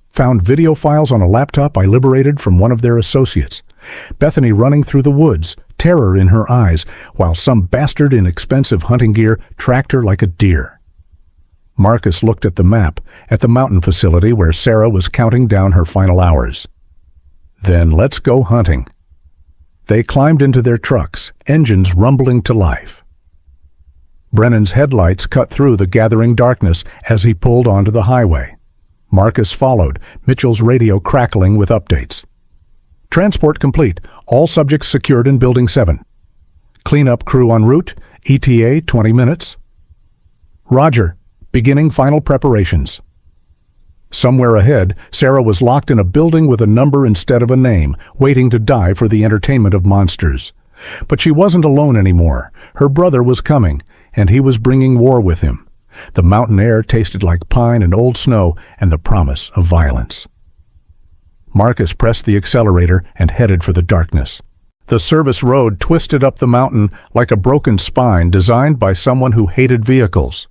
Found video files on a laptop I liberated from one of their associates. Bethany running through the woods, terror in her eyes, while some bastard in expensive hunting gear tracked her like a deer. Marcus looked at the map, at the mountain facility where Sarah was counting down her final hours. Then let's go hunting. They climbed into their trucks, engines rumbling to life. Brennan's headlights cut through the gathering darkness as he pulled onto the highway. Marcus followed, Mitchell's radio crackling with updates. Transport complete. All subjects secured in Building 7. Cleanup crew en route. ETA 20 minutes. Roger. Beginning final preparations. Somewhere ahead, Sarah was locked in a building with a number instead of a name, waiting to die for the entertainment of monsters. But she wasn't alone anymore. Her brother was coming, and he was bringing war with him. The mountain air tasted like pine and old snow and the promise of violence. Marcus pressed the accelerator and headed for the darkness. The service road twisted up the mountain like a broken spine designed by someone who hated vehicles.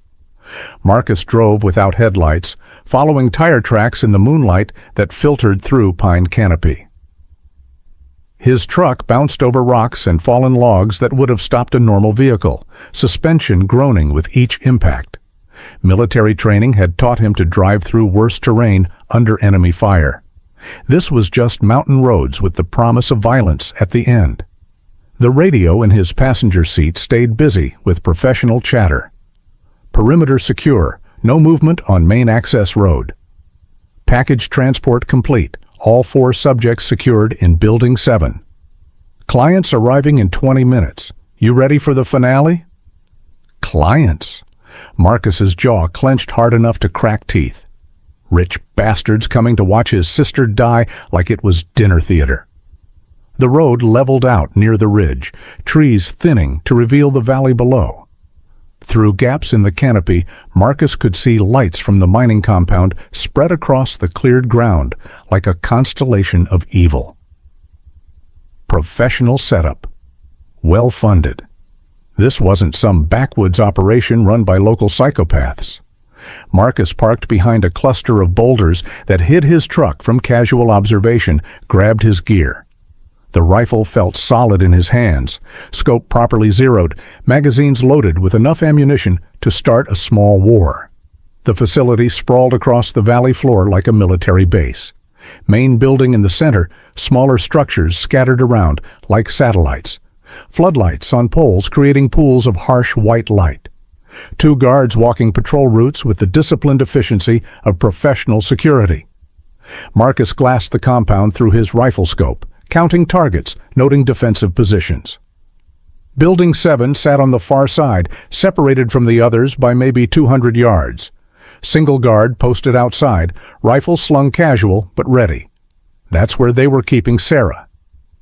Marcus drove without headlights, following tire tracks in the moonlight that filtered through pine canopy. His truck bounced over rocks and fallen logs that would have stopped a normal vehicle, suspension groaning with each impact. Military training had taught him to drive through worse terrain under enemy fire. This was just mountain roads with the promise of violence at the end. The radio in his passenger seat stayed busy with professional chatter. Perimeter secure, no movement on main access road. Package transport complete, all 4 subjects secured in Building 7. Clients arriving in 20 minutes. You ready for the finale? Clients. Marcus's jaw clenched hard enough to crack teeth. Rich bastards coming to watch his sister die like it was dinner theater. The road leveled out near the ridge, trees thinning to reveal the valley below. Through gaps in the canopy, Marcus could see lights from the mining compound spread across the cleared ground like a constellation of evil. Professional setup. Well funded. This wasn't some backwoods operation run by local psychopaths. Marcus parked behind a cluster of boulders that hid his truck from casual observation, grabbed his gear. The rifle felt solid in his hands, scope properly zeroed, magazines loaded with enough ammunition to start a small war. The facility sprawled across the valley floor like a military base. Main building in the center, smaller structures scattered around like satellites. Floodlights on poles creating pools of harsh white light. 2 guards walking patrol routes with the disciplined efficiency of professional security. Marcus glassed the compound through his rifle scope, counting targets, noting defensive positions. Building 7 sat on the far side, separated from the others by maybe 200 yards. Single guard posted outside, rifle slung casual but ready. That's where they were keeping Sarah.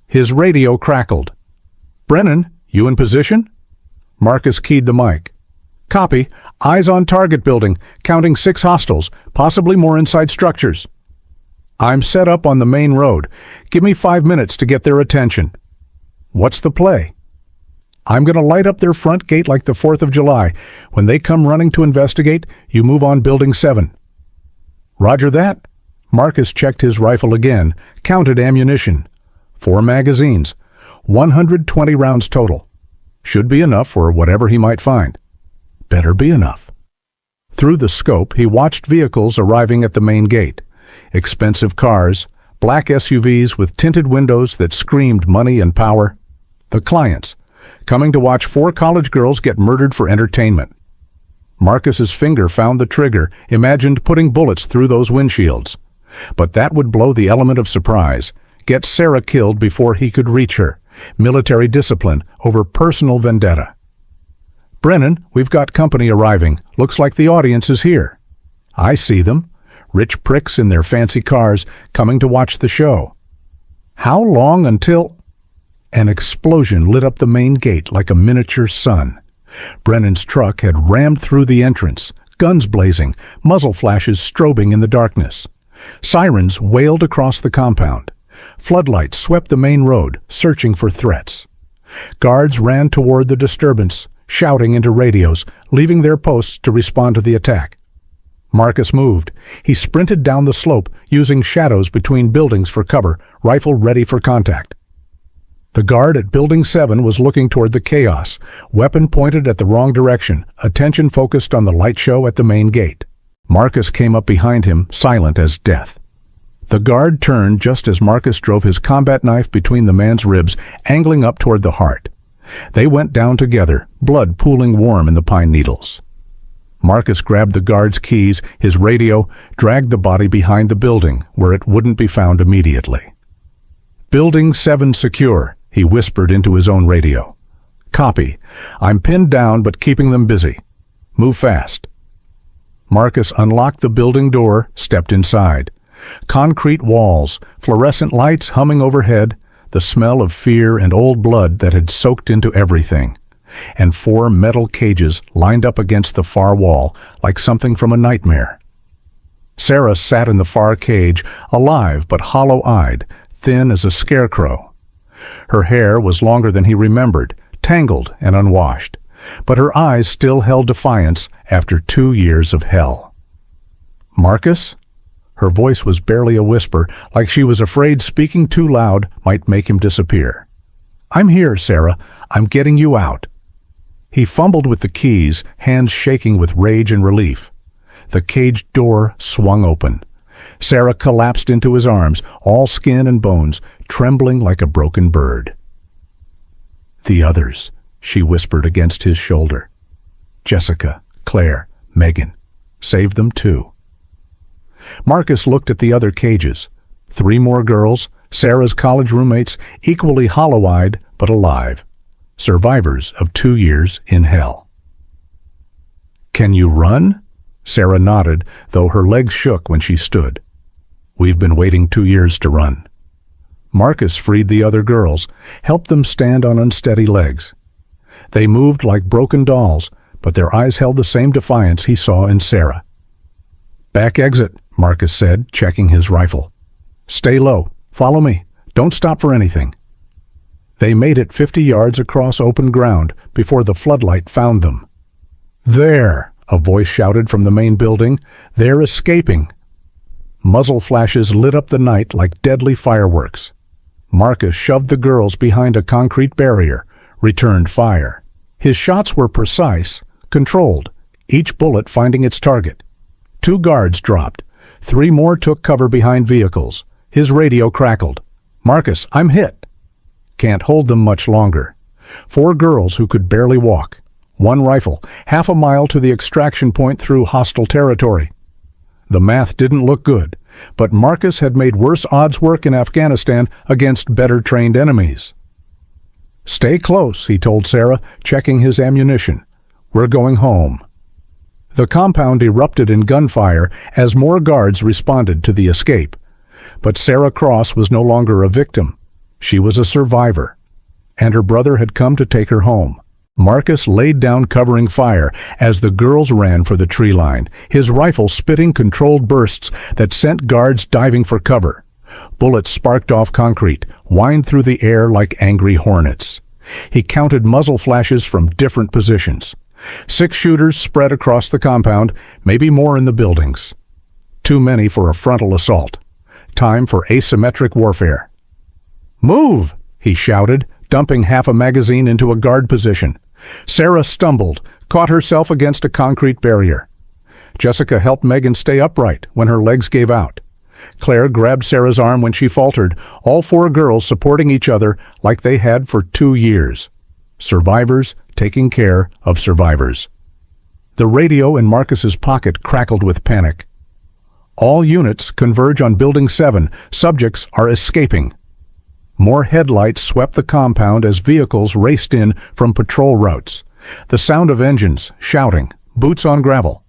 His radio crackled. "Brennan, you in position?" Marcus keyed the mic. "Copy. Eyes on target building, counting 6 hostiles, possibly more inside structures." "I'm set up on the main road. Give me 5 minutes to get their attention." "What's the play?" "I'm going to light up their front gate like the 4th of July. When they come running to investigate, you move on Building 7. "Roger that." Marcus checked his rifle again, counted ammunition. 4 magazines, 120 rounds total. Should be enough for whatever he might find. Better be enough. Through the scope, he watched vehicles arriving at the main gate. Expensive cars, black SUVs with tinted windows that screamed money and power. The clients, coming to watch 4 college girls get murdered for entertainment. Marcus's finger found the trigger, imagined putting bullets through those windshields. But that would blow the element of surprise, get Sarah killed before he could reach her. Military discipline over personal vendetta. "Brennan, we've got company arriving. Looks like the audience is here." "I see them. Rich pricks in their fancy cars, coming to watch the show." "How long until—" An explosion lit up the main gate like a miniature sun. Brennan's truck had rammed through the entrance, guns blazing, muzzle flashes strobing in the darkness. Sirens wailed across the compound. Floodlights swept the main road, searching for threats. Guards ran toward the disturbance, shouting into radios, leaving their posts to respond to the attack. Marcus moved. He sprinted down the slope, using shadows between buildings for cover, rifle ready for contact. The guard at Building 7 was looking toward the chaos, weapon pointed at the wrong direction, attention focused on the light show at the main gate. Marcus came up behind him, silent as death. The guard turned just as Marcus drove his combat knife between the man's ribs, angling up toward the heart. They went down together, blood pooling warm in the pine needles. Marcus grabbed the guard's keys, his radio, dragged the body behind the building, where it wouldn't be found immediately. "Building 7 secure," he whispered into his own radio. "Copy. I'm pinned down but keeping them busy. Move fast." Marcus unlocked the building door, stepped inside. Concrete walls, fluorescent lights humming overhead, the smell of fear and old blood that had soaked into everything, and 4 metal cages lined up against the far wall like something from a nightmare. Sarah sat in the far cage, alive but hollow-eyed, thin as a scarecrow. Her hair was longer than he remembered, tangled and unwashed, but her eyes still held defiance after 2 years of hell. "Marcus?" Her voice was barely a whisper, like she was afraid speaking too loud might make him disappear. "I'm here, Sarah. I'm getting you out." He fumbled with the keys, hands shaking with rage and relief. The cage door swung open. Sarah collapsed into his arms, all skin and bones, trembling like a broken bird. "The others," she whispered against his shoulder. "Jessica, Claire, Megan. Save them too." Marcus looked at the other cages. 3 more girls, Sarah's college roommates, equally hollow-eyed but alive. Survivors of 2 years in hell. "Can you run?" Sarah nodded, though her legs shook when she stood. "We've been waiting 2 years to run." Marcus freed the other girls, helped them stand on unsteady legs. They moved like broken dolls, but their eyes held the same defiance he saw in Sarah. "Back exit," Marcus said, checking his rifle. "Stay low. Follow me. Don't stop for anything." They made it 50 yards across open ground before the floodlight found them. "There!" a voice shouted from the main building. "They're escaping." Muzzle flashes lit up the night like deadly fireworks. Marcus shoved the girls behind a concrete barrier, returned fire. His shots were precise, controlled, each bullet finding its target. 2 guards dropped. 3 more took cover behind vehicles. His radio crackled. "Marcus, I'm hit." Can't hold them much longer. 4 girls who could barely walk. 1 rifle, half a mile to the extraction point through hostile territory. The math didn't look good, but Marcus had made worse odds work in Afghanistan against better-trained enemies. "Stay close," he told Sarah, checking his ammunition. "We're going home." The compound erupted in gunfire as more guards responded to the escape. But Sarah Cross was no longer a victim. She was a survivor, and her brother had come to take her home. Marcus laid down covering fire as the girls ran for the tree line, his rifle spitting controlled bursts that sent guards diving for cover. Bullets sparked off concrete, whined through the air like angry hornets. He counted muzzle flashes from different positions. 6 shooters spread across the compound, maybe more in the buildings. Too many for a frontal assault. Time for asymmetric warfare. "Move!" he shouted, dumping half a magazine into a guard position. Sarah stumbled, caught herself against a concrete barrier. Jessica helped Megan stay upright when her legs gave out. Claire grabbed Sarah's arm when she faltered, all 4 girls supporting each other like they had for 2 years. Survivors taking care of survivors. The radio in Marcus's pocket crackled with panic. "All units converge on Building 7. Subjects are escaping." More headlights swept the compound as vehicles raced in from patrol routes. The sound of engines, shouting, boots on gravel.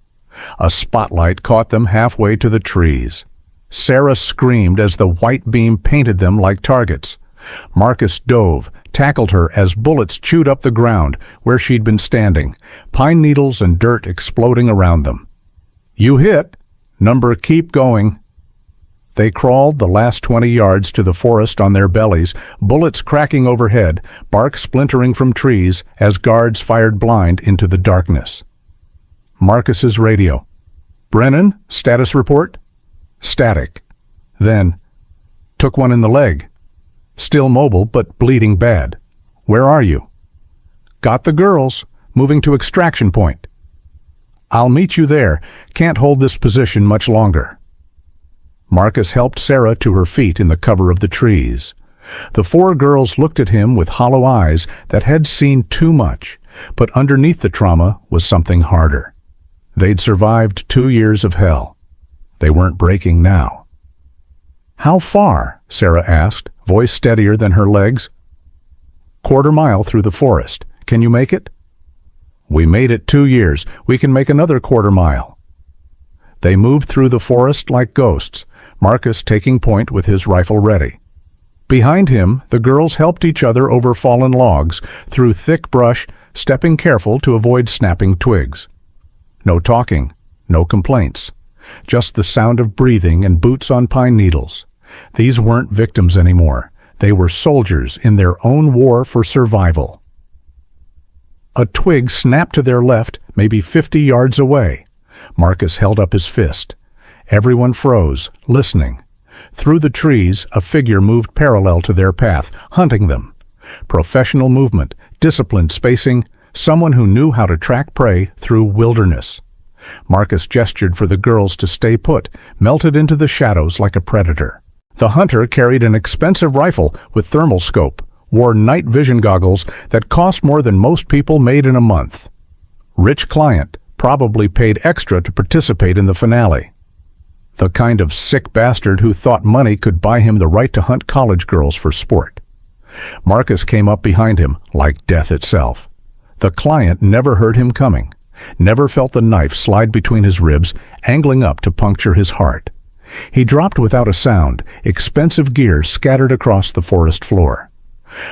A spotlight caught them halfway to the trees. Sarah screamed as the white beam painted them like targets. Marcus dove, tackled her as bullets chewed up the ground where she'd been standing, pine needles and dirt exploding around them. "You hit. Number, keep going." They crawled the last 20 yards to the forest on their bellies, bullets cracking overhead, bark splintering from trees as guards fired blind into the darkness. Marcus's radio. "Brennan, status report?" Static. Then, "Took one in the leg. Still mobile, but bleeding bad. Where are you?" "Got the girls. Moving to extraction point." "I'll meet you there. Can't hold this position much longer." Marcus helped Sarah to her feet in the cover of the trees. The 4 girls looked at him with hollow eyes that had seen too much, but underneath the trauma was something harder. They'd survived 2 years of hell. They weren't breaking now. "How far?" Sarah asked, voice steadier than her legs. "Quarter mile through the forest. Can you make it?" "We made it 2 years. We can make another quarter mile." They moved through the forest like ghosts, Marcus taking point with his rifle ready. Behind him, the girls helped each other over fallen logs, through thick brush, stepping careful to avoid snapping twigs. No talking, no complaints. Just the sound of breathing and boots on pine needles. These weren't victims anymore. They were soldiers in their own war for survival. A twig snapped to their left, maybe 50 yards away. Marcus held up his fist. Everyone froze, listening. Through the trees, a figure moved parallel to their path, hunting them. Professional movement, disciplined spacing, someone who knew how to track prey through wilderness. Marcus gestured for the girls to stay put, melted into the shadows like a predator. The hunter carried an expensive rifle with thermal scope, wore night vision goggles that cost more than most people made in a month. Rich client, probably paid extra to participate in the finale. The kind of sick bastard who thought money could buy him the right to hunt college girls for sport. Marcus came up behind him like death itself. The client never heard him coming, never felt the knife slide between his ribs, angling up to puncture his heart. He dropped without a sound, expensive gear scattered across the forest floor.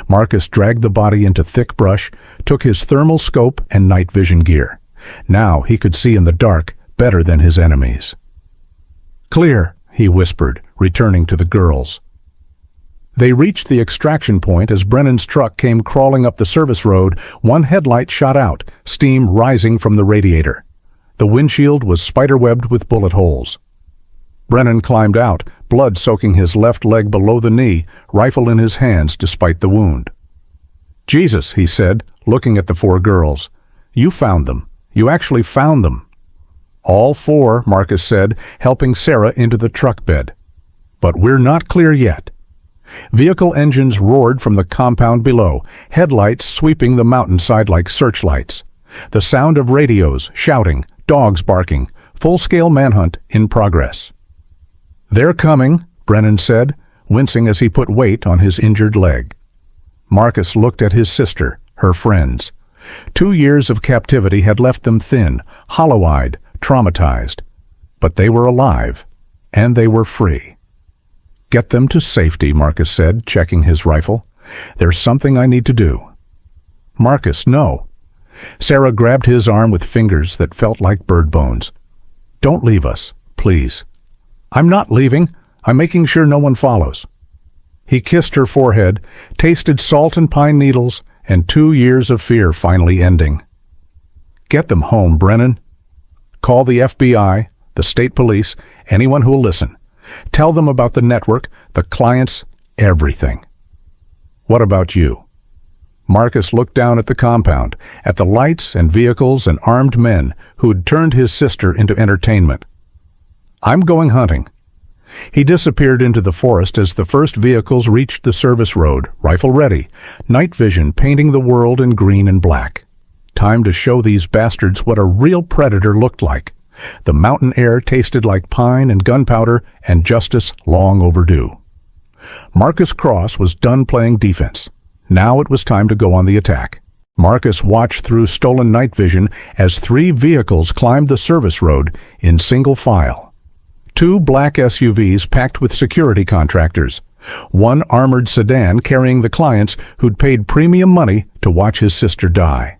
Marcus dragged the body into thick brush, took his thermal scope and night vision gear. Now he could see in the dark better than his enemies. "Clear," he whispered, returning to the girls. They reached the extraction point as Brennan's truck came crawling up the service road. One headlight shot out, steam rising from the radiator. The windshield was spiderwebbed with bullet holes. Brennan climbed out, blood soaking his left leg below the knee, rifle in his hands despite the wound. "Jesus," he said, looking at the 4 girls. "You found them. You actually found them." "All 4, Marcus said, helping Sarah into the truck bed. "But we're not clear yet." Vehicle engines roared from the compound below, headlights sweeping the mountainside like searchlights. The sound of radios, shouting, dogs barking, full-scale manhunt in progress. "They're coming," Brennan said, wincing as he put weight on his injured leg. Marcus looked at his sister, her friends. 2 years of captivity had left them thin, hollow-eyed, traumatized. But they were alive, and they were free. "Get them to safety," Marcus said, checking his rifle. "There's something I need to do." "Marcus, no." Sarah grabbed his arm with fingers that felt like bird bones. "Don't leave us, please." "I'm not leaving. I'm making sure no one follows." He kissed her forehead, tasted salt and pine needles, and 2 years of fear finally ending. "Get them home, Brennan. Call the FBI, the state police, anyone who'll listen. Tell them about the network, the clients, everything." "What about you?" Marcus looked down at the compound, at the lights and vehicles and armed men who'd turned his sister into entertainment. "I'm going hunting." He disappeared into the forest as the first vehicles reached the service road, rifle ready, night vision painting the world in green and black. Time to show these bastards what a real predator looked like. The mountain air tasted like pine and gunpowder, and justice long overdue. Marcus Cross was done playing defense. Now it was time to go on the attack. Marcus watched through stolen night vision as 3 vehicles climbed the service road in single file. 2 black SUVs packed with security contractors. 1 armored sedan carrying the clients who'd paid premium money to watch his sister die.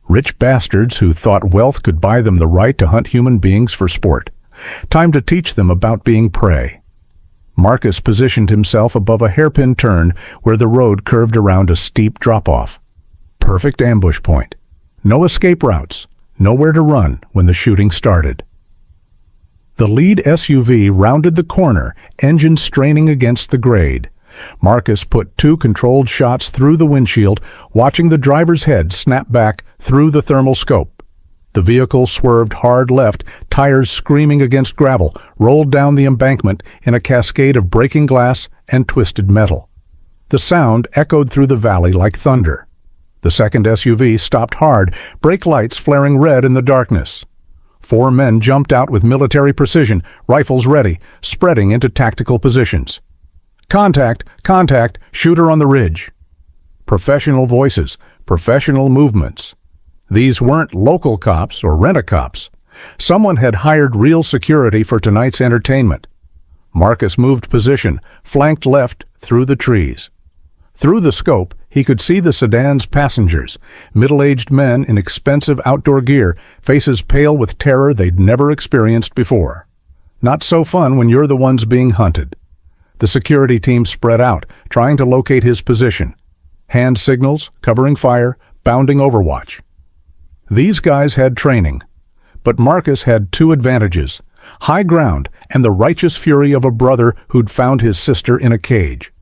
Rich bastards who thought wealth could buy them the right to hunt human beings for sport. Time to teach them about being prey. Marcus positioned himself above a hairpin turn where the road curved around a steep drop-off. Perfect ambush point. No escape routes. Nowhere to run when the shooting started. The lead SUV rounded the corner, engine straining against the grade. Marcus put 2 controlled shots through the windshield, watching the driver's head snap back through the thermal scope. The vehicle swerved hard left, tires screaming against gravel, rolled down the embankment in a cascade of breaking glass and twisted metal. The sound echoed through the valley like thunder. The second SUV stopped hard, brake lights flaring red in the darkness. 4 men jumped out with military precision, rifles ready, spreading into tactical positions. "Contact! Contact! Shooter on the ridge!" Professional voices, professional movements. These weren't local cops or rent-a-cops. Someone had hired real security for tonight's entertainment. Marcus moved position, flanked left through the trees. Through the scope, he could see the sedan's passengers, middle-aged men in expensive outdoor gear, faces pale with terror they'd never experienced before. Not so fun when you're the ones being hunted. The security team spread out, trying to locate his position. Hand signals, covering fire, bounding overwatch. These guys had training, but Marcus had 2 advantages: high ground and the righteous fury of a brother who'd found his sister in a cage.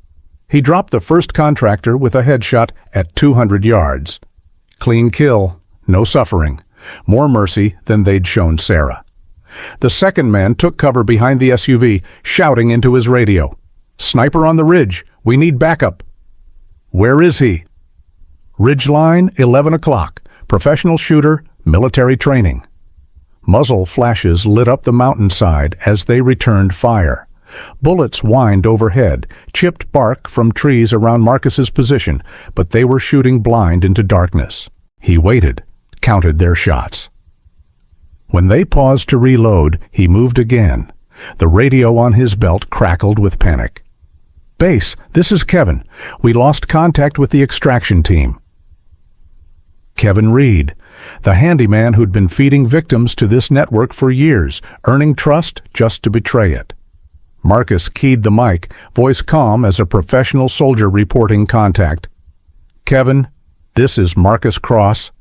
He dropped the first contractor with a headshot at 200 yards. Clean kill, no suffering, more mercy than they'd shown Sarah. The second man took cover behind the SUV, shouting into his radio, "Sniper on the ridge, we need backup." "Where is he?" "Ridgeline, 11 o'clock, professional shooter, military training." Muzzle flashes lit up the mountainside as they returned fire. Bullets whined overhead, chipped bark from trees around Marcus's position, but they were shooting blind into darkness. He waited, counted their shots. When they paused to reload, he moved again. The radio on his belt crackled with panic. "Base, this is Kevin. We lost contact with the extraction team." Kevin Reed, the handyman who'd been feeding victims to this network for years, earning trust just to betray it. Marcus keyed the mic, voice calm as a professional soldier reporting contact. "Kevin, this is Marcus Cross."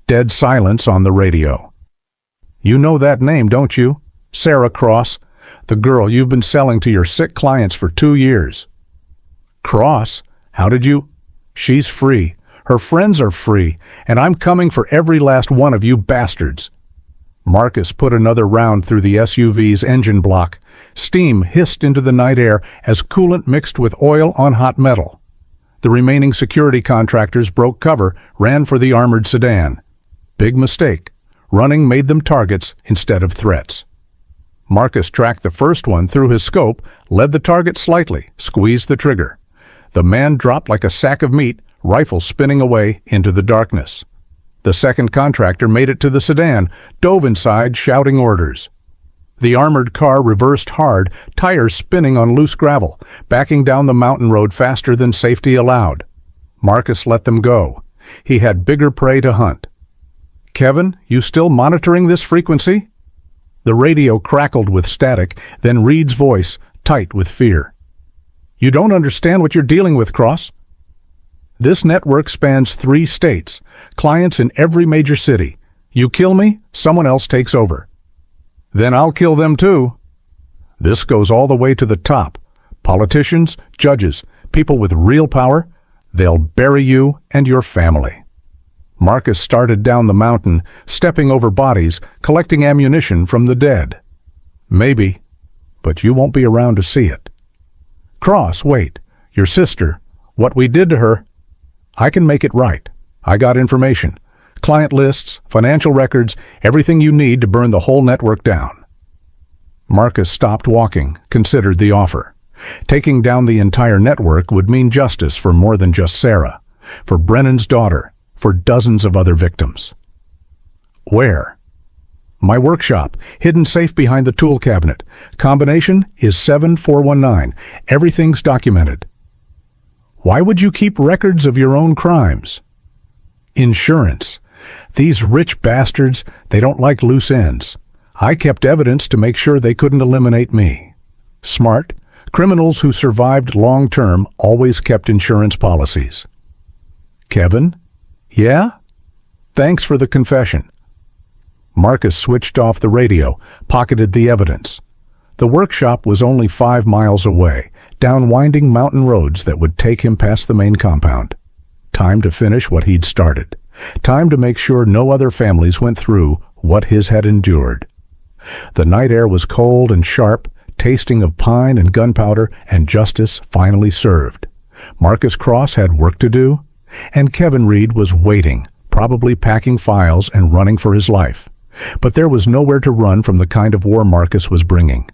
Dead silence on the radio. "You know that name, don't you? Sarah Cross, the girl you've been selling to your sick clients for 2 years." "Cross? How did you—" "She's free. Her friends are free, and I'm coming for every last one of you bastards." Marcus put another round through the SUV's engine block. Steam hissed into the night air as coolant mixed with oil on hot metal. The remaining security contractors broke cover, ran for the armored sedan. Big mistake. Running made them targets instead of threats. Marcus tracked the first one through his scope, led the target slightly, squeezed the trigger. The man dropped like a sack of meat, rifle spinning away into the darkness. The second contractor made it to the sedan, dove inside, shouting orders. The armored car reversed hard, tires spinning on loose gravel, backing down the mountain road faster than safety allowed. Marcus let them go. He had bigger prey to hunt. "Kevin, you still monitoring this frequency?" The radio crackled with static, then Reed's voice, tight with fear. "You don't understand what you're dealing with, Cross. This network spans 3 states, clients in every major city. You kill me, someone else takes over. Then I'll kill them too. This goes all the way to the top. Politicians, judges, people with real power, they'll bury you and your family." Marcus started down the mountain, stepping over bodies, collecting ammunition from the dead. "Maybe, but you won't be around to see it." "Cross, wait. Your sister, what we did to her, I can make it right. I got information. Client lists, financial records, everything you need to burn the whole network down." Marcus stopped walking, considered the offer. Taking down the entire network would mean justice for more than just Sarah, for Brennan's daughter, for dozens of other victims. "Where?" "My workshop, hidden safe behind the tool cabinet. Combination is 7419. Everything's documented." "Why would you keep records of your own crimes?" "Insurance. These rich bastards, they don't like loose ends. I kept evidence to make sure they couldn't eliminate me." Smart. Criminals who survived long-term always kept insurance policies. "Kevin?" "Yeah?" "Thanks for the confession." Marcus switched off the radio, pocketed the evidence. The workshop was only 5 miles away, down winding mountain roads that would take him past the main compound. Time to finish what he'd started. Time to make sure no other families went through what his had endured. The night air was cold and sharp, tasting of pine and gunpowder, and justice finally served. Marcus Cross had work to do, and Kevin Reed was waiting, probably packing files and running for his life. But there was nowhere to run from the kind of war Marcus was bringing.